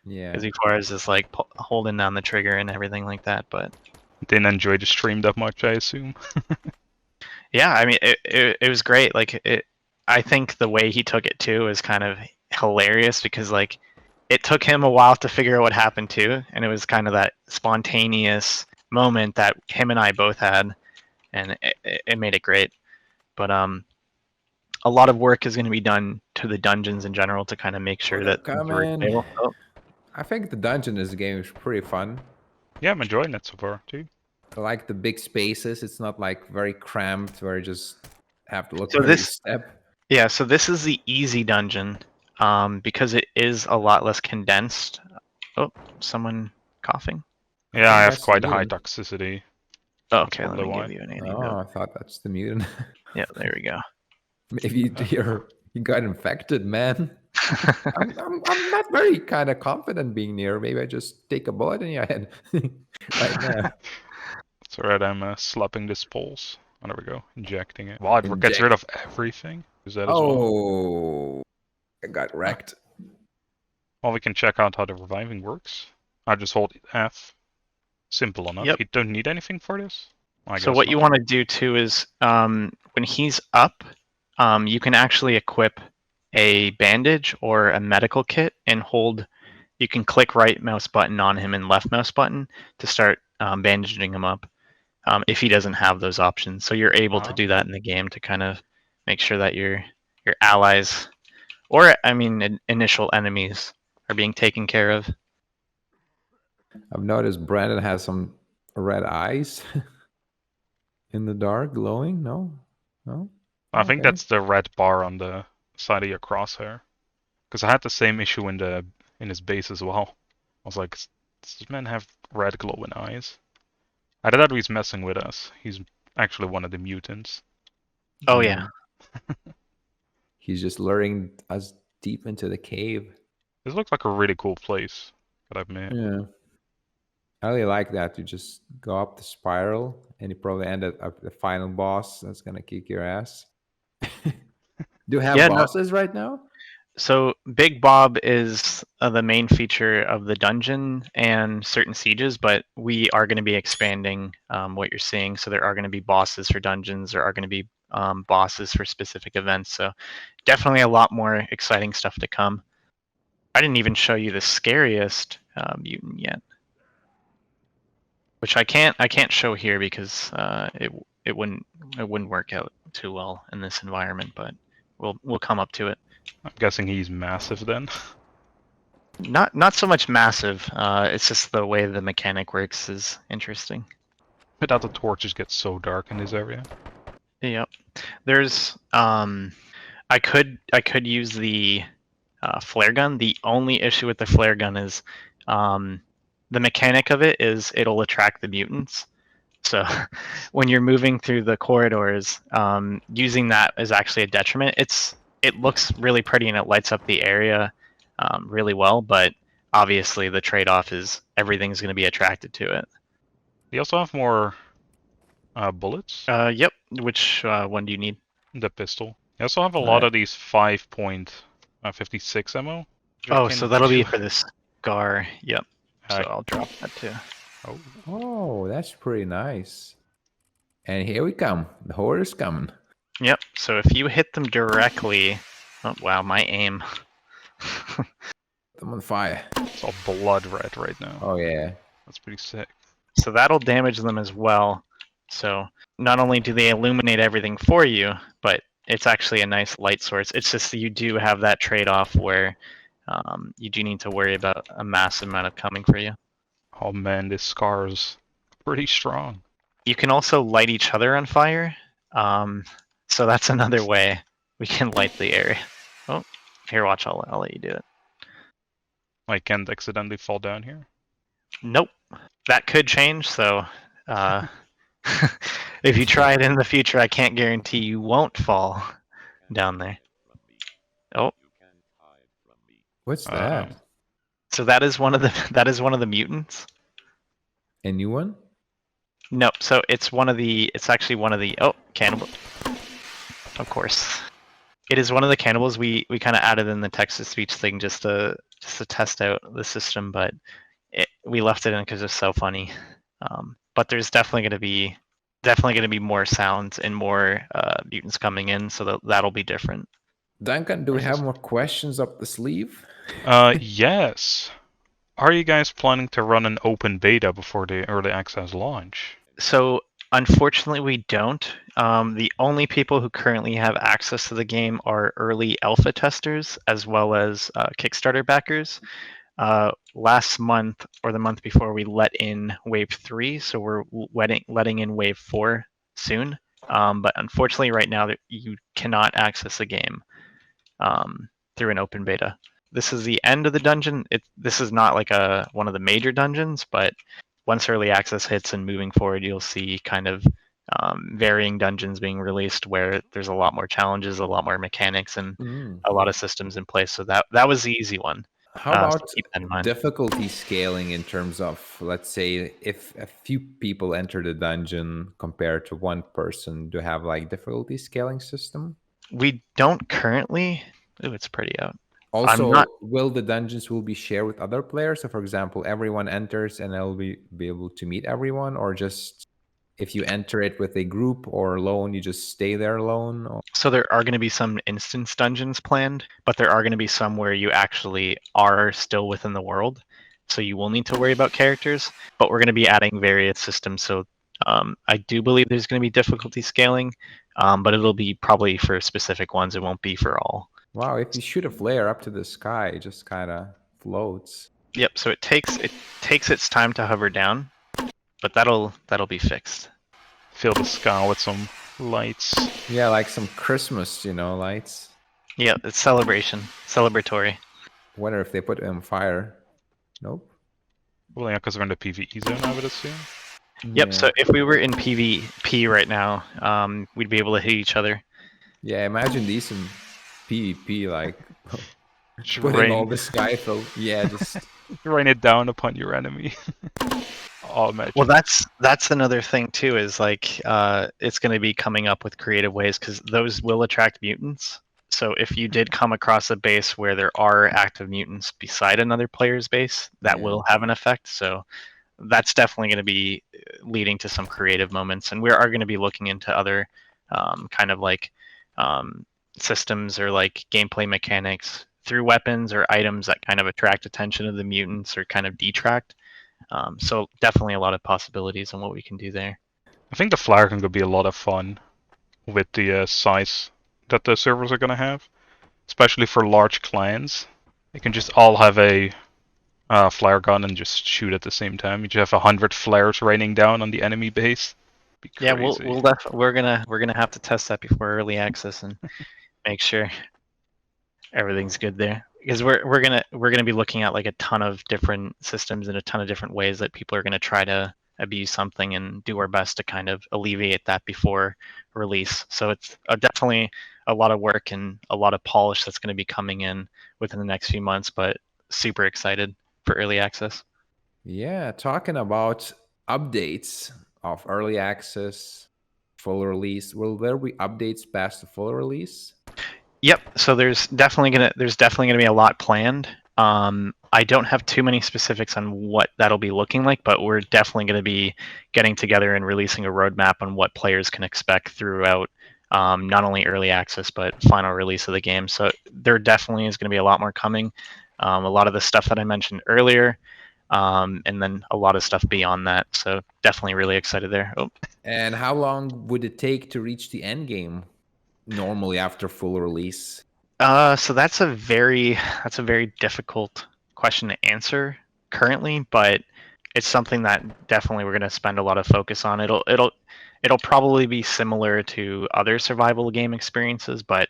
Yeah. as far as just like holding down the trigger and everything like that, but. Didn't enjoy the stream that much, I assume. Yeah, I mean, it was great. Like I think the way he took it too is kind of hilarious because like it took him a while to figure out what happened too, and it was kind of that spontaneous moment that him and I both had, and it made it great. But a lot of work is going to be done to the dungeons in general to kind of make sure that things are stable. Oh, I think the dungeon in this game is pretty fun. Yeah, I'm enjoying it so far too. I like the big spaces. It's not like very cramped where you just have to look So for every this- step. yeah, so this is the easy dungeon because it is a lot less condensed. Oh, someone coughing? Yeah, I have that's quite a high mutant. toxicity. Oh, okay, let probably me why. give you an Oh, antidote. I thought that's the mutant. Yeah, there we go. Maybe you got infected, man. I'm not very kind of confident being near. Maybe I just take a bullet in your head right now. It's alright, I'm slapping this pulse. Oh, there we go. Injecting it. Wow, it gets rid of everything. Is that as well? Oh, I got wrecked. Well, we can check out how the reviving works. I just hold F. Simple enough. Yep. You don't need anything for this? I So guess what you not. want to do too is when he's up, you can actually equip a bandage or a medical kit and hold. You can click right mouse button on him and left mouse button to start bandaging him up if he doesn't have those options. So you're able to Oh. do that in the game to kind of make sure that your allies, or I mean initial enemies, are being taken care of. I've noticed Brandon has some red eyes in the dark, glowing. No. I think Okay. that's the red bar on the side of your crosshair. Because I had the same issue in his base as well. I was like, does this man have red glowing eyes? I thought he's messing with us. He's actually one of the mutants. Oh yeah. He's just luring us deep into the cave. This looks like a really cool place, gotta admit. Yeah. I really like that. You just go up the spiral and you probably end up at the final boss that's gonna kick your ass. Do you have Yeah, no. bosses right now? So Big Bob is the main feature of the dungeon and certain sieges, but we are going to be expanding what you're seeing. So there are going to be bosses for dungeons. There are going to be bosses for specific events. So definitely a lot more exciting stuff to come. I didn't even show you the scariest mutant yet, which I can't show here because it wouldn't work out too well in this environment. But we'll come up to it. I'm guessing he's massive then. Not so much massive. It's just the way the mechanic works is interesting. Without the torches get so dark in this area. Yep. There's I could use the flare gun. The only issue with the flare gun is the mechanic of it is it'll attract the mutants. So when you're moving through the corridors, using that is actually a detriment. It looks really pretty and it lights up the area really well, but obviously the trade-off is everything's going to be attracted to it. They also have more bullets. Yep. Which one do you need? The pistol. They also have a lot Right. of these 5.56 ammo. Oh, so that'll be for the scar. Yep. So Uh, I'll drop that too. Oh, Oh, that's pretty nice. And here we come. The horde is coming. Yep. So if you hit them directly, oh wow, my aim. I'm on fire. it's all blood red right now. Oh yeah. That's pretty sick. So that'll damage them as well. So not only do they illuminate everything for you, but it's actually a nice light source. It's just that you do have that trade-off where you do need to worry about a massive amount of coming for you. Oh man, this scar's pretty strong. You can also light each other on fire. So that's another way we can light the area. Oh, here, watch. I'll let you do it. I can't accidentally fall down here. Nope. That could change. So if you try it in the future, I can't guarantee you won't fall down there. Oh, What's that? Um, so that is one of the mutants. A new one? No, so it's actually one of the cannibal. Of course. It is one of the cannibals we kind of added in the text to speech thing just to test out the system, but we left it in because it's so funny. But there's definitely going to be more sounds and more mutants coming in, so that'll be different. Duncan, do we have more questions up the sleeve? Yes. Are you guys planning to run an open beta before the early access launch? So unfortunately, we don't. The only people who currently have access to the game are early alpha testers as well as Kickstarter backers. Last month or the month before, we let in Wave 3, so we're letting in Wave 4 soon. But unfortunately, right now, you cannot access the game through an open beta. This is the end of the dungeon. This is not like one of the major dungeons, but once early access hits and moving forward, you'll see kind of varying dungeons being released where there's a lot more challenges, a lot more mechanics, and a lot of systems in place. So that was the easy one. How So about keep that in mind. difficulty scaling in terms of, let's say, if a few people enter the dungeon compared to one person, do you have like difficulty scaling system? We don't currently. Ooh, it's pretty out. Also, will the dungeons will be shared with other players? So, for example, everyone enters and they'll be able to meet everyone, or just if you enter it with a group or alone, you just stay there alone? Or... So there are going to be some instance dungeons planned, but there are going to be some where you actually are still within the world. So you will need to worry about characters, but we're going to be adding various systems. So I do believe there's going to be difficulty scaling, but it'll be probably for specific ones. It won't be for all. Wow, if you shoot a flare up to the sky, it just kind of floats. Yep. So it takes its time to hover down, but that'll be fixed. Fill the sky with some lights. Yeah, like some Christmas, lights. Yeah, it's celebratory. Wonder if they put it on fire. Nope. Well, yeah, because we're in the PvE zone, I would assume. Yep. Yeah. So if we were in PvP right now, we'd be able to hit each other. Yeah, imagine these in PvP, like Just putting all the sky fill. Yeah, just rain it down upon your enemy. Oh, magic. Well, that's another thing too. Is like it's going to be coming up with creative ways because those will attract mutants. So if you did come across a base where there are active mutants beside another player's base, that will have an effect. So that's definitely going to be leading to some creative moments, and we are going to be looking into other kind of like systems or like gameplay mechanics through weapons or items that kind of attract attention of the mutants or kind of detract. So definitely a lot of possibilities on what we can do there. I think the flare gun could be a lot of fun with the size that the servers are going to have, especially for large clans. They can just all have a flare gun and just shoot at the same time. You just have 100 flares raining down on the enemy base. Be Yeah, crazy. we're gonna have to test that before early access and make sure everything's good there. because we're gonna be looking at like a ton of different systems and a ton of different ways that people are gonna try to abuse something, and do our best to kind of alleviate that before release. So it's definitely a lot of work and a lot of polish that's going to be coming in within the next few months, but super excited for early access. Yeah, talking about updates of early access, full release. Will there be updates past the full release? Yep. So there's definitely gonna be a lot planned. I don't have too many specifics on what that'll be looking like, but we're definitely going to be getting together and releasing a roadmap on what players can expect throughout not only early access but final release of the game. So there definitely is going to be a lot more coming. A lot of the stuff that I mentioned earlier, and then a lot of stuff beyond that. So definitely really excited there. Oh, And how long would it take to reach the end game normally after full release? so that's a very difficult question to answer currently, but it's something that definitely we're going to spend a lot of focus on. It'll probably be similar to other survival game experiences, but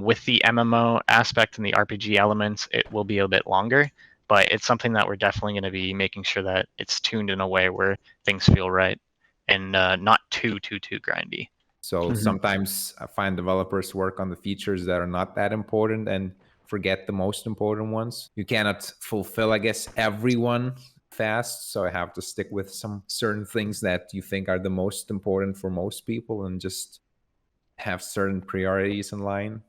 with the MMO aspect and the RPG elements, it will be a bit longer. But it's something that we're definitely going to be making sure that it's tuned in a way where things feel right and not too grindy. So Mhm. sometimes I find developers work on the features that are not that important and forget the most important ones. You cannot fulfill, I guess, everyone fast. So I have to stick with some certain things that you think are the most important for most people and just have certain priorities in line.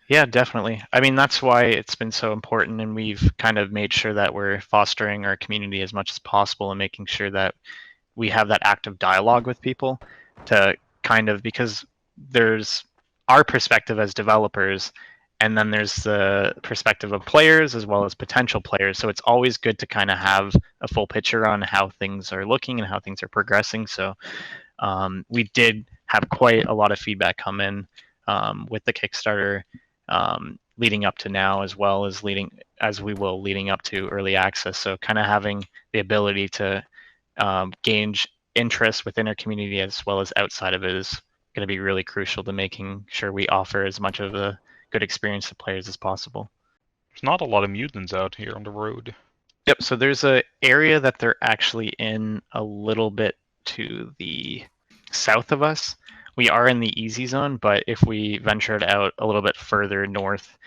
Yeah, definitely. I mean, that's why it's been so important, and we've kind of made sure that we're fostering our community as much as possible and making sure that we have that active dialogue with people to kind of, because there's our perspective as developers, and then there's the perspective of players as well as potential players. So it's always good to kind of have a full picture on how things are looking and how things are progressing. So we did have quite a lot of feedback come in with the Kickstarter leading up to now, as well as leading up to early access. So kind of having the ability to gauge interest within our community as well as outside of it is going to be really crucial to making sure we offer as much of a good experience to players as possible. There's not a lot of mutants out here on the road. Yep. So there's a area that they're actually in a little bit to the south of us. We are in the easy zone, but if we ventured out a little bit further north,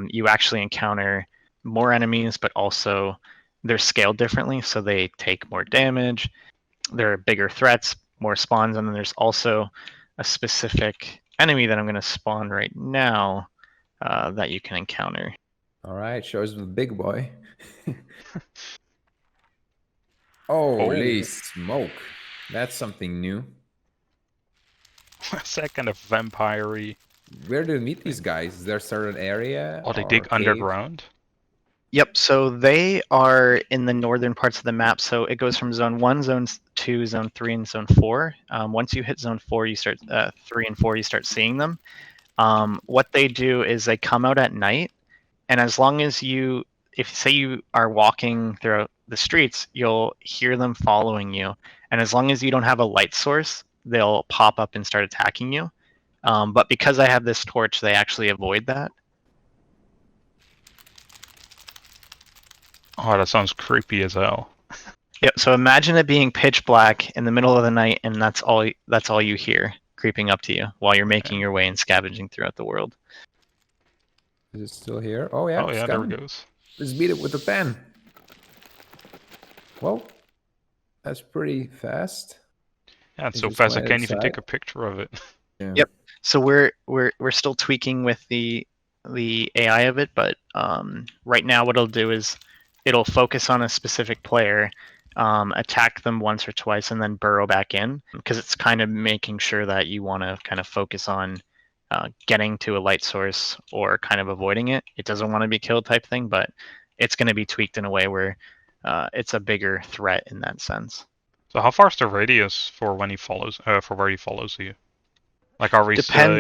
you actually encounter more enemies, but also they're scaled differently, so they take more damage. There are bigger threats, more spawns, and then there's also a specific enemy that I'm going to spawn right now that you can encounter. All right, shows the big boy. Holy smoke. That's something new. What's that kind of vampire-y? Where do you meet these guys? Is there a certain area? Oh, they or dig cave? underground? Yep, so they are in the northern parts of the map. So it goes from Zone 1, Zone 2, Zone 3, and Zone 4. Once you hit Zone 4, you start 3 and 4, you start seeing them. What they do is they come out at night, and as long as if say you are walking throughout the streets, you'll hear them following you. And as long as you don't have a light source, they'll pop up and start attacking you. But because I have this torch, they actually avoid that. Oh, that sounds creepy as hell. Yep. So imagine it being pitch black in the middle of the night, and that's all you hear creeping up to you while you're making your way and scavenging throughout the world. Is it still here? Oh, yeah. Oh it's yeah, there it coming. goes. Let's beat it with a pen. Well, that's pretty fast. Yeah, it's It so just fast I went can't even take inside. a picture of it. Yeah. Yep. So we're still tweaking with the AI of it, but right now what it'll do is it'll focus on a specific player, attack them once or twice, and then burrow back in, because it's kind of making sure that you want to kind of focus on getting to a light source or kind of avoiding it. It doesn't want to be killed type thing, but it's going to be tweaked in a way where it's a bigger threat in that sense. So how far is the radius for when he follows, for where he follows you? Like, are we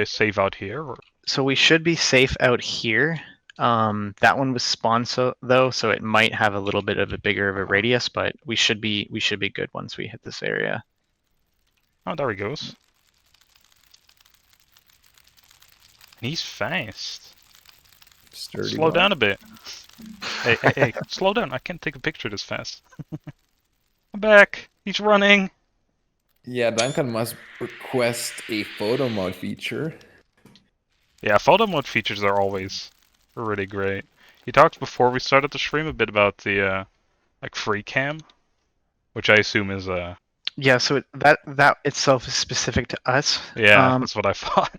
safe out here? Or? So we should be safe out here. That one was spawned though, so it might have a little bit of a bigger of a radius, but we should be good once we hit this area. Oh, there he goes. He's fast. Sturdy Slow one. down a bit. Hey, slow down. I can't take a picture this fast. I'm back. He's running. Yeah, Duncan must request a photo mode feature. Yeah, photo mode features are always really great. He talked before we started the stream a bit about the like free cam, which I assume is Yeah, so that itself is specific to us. yeah, that's what I thought.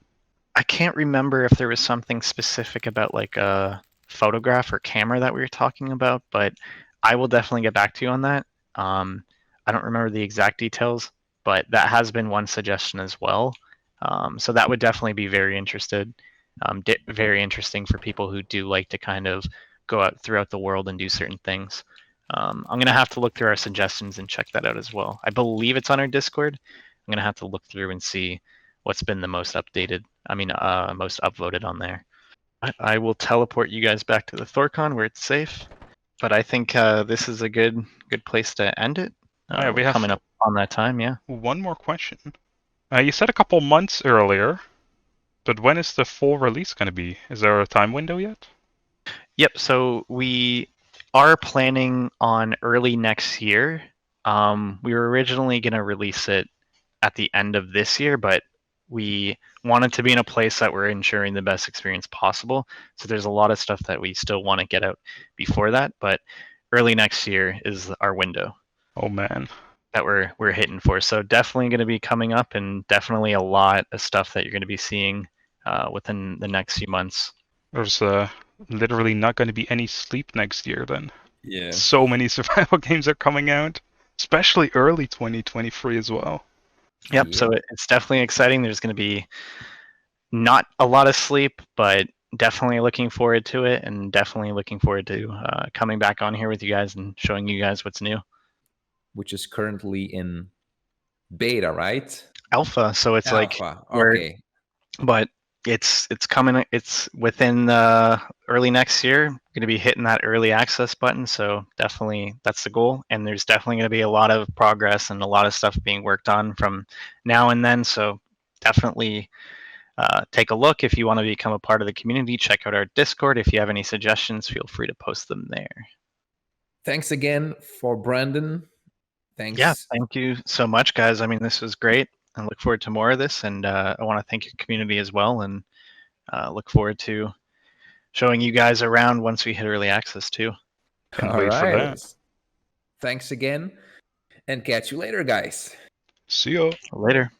I can't remember if there was something specific about like a photograph or camera that we were talking about, but I will definitely get back to you on that. I don't remember the exact details, but that has been one suggestion as well. So that would definitely be very interesting for people who do like to kind of go out throughout the world and do certain things. I'm going to have to look through our suggestions and check that out as well. I believe it's on our Discord. I'm going to have to look through and see what's been the most updated. Most upvoted on there. I will teleport you guys back to the Thorcon where it's safe. But I think this is a good place to end it. Yeah, we We're have coming up on that time, yeah. one more question. You said a couple months earlier, but when is the full release going to be? Is there a time window yet? Yep. So we are planning on early next year. We were originally going to release it at the end of this year, but we wanted to be in a place that we're ensuring the best experience possible. So there's a lot of stuff that we still want to get out before that, but early next year is our window Oh man. that we're hitting for. So definitely going to be coming up, and definitely a lot of stuff that you're going to be seeing within the next few months. There's literally not going to be any sleep next year then. Yeah. So many survival games are coming out, especially early 2023 as well. Yep. So it's definitely exciting. There's going to be not a lot of sleep, but definitely looking forward to it, and definitely looking forward to coming back on here with you guys and showing you guys what's new. Which is currently in beta, right? Alpha. So it's like Alpha. we're, Okay. but it's coming. It's within early next year. Going to be hitting that early access button. So definitely that's the goal. And there's definitely going to be a lot of progress and a lot of stuff being worked on from now and then. So definitely take a look. If you want to become a part of the community, check out our Discord. If you have any suggestions, feel free to post them there. Thanks again for Brandan. Thanks. Yeah, thank you so much, guys. I mean, this was great. I look forward to more of this, and I want to thank your community as well, and look forward to showing you guys around once we hit early access too. Can't All wait for right. that. Thanks again, and catch you later, guys. See ya. Later.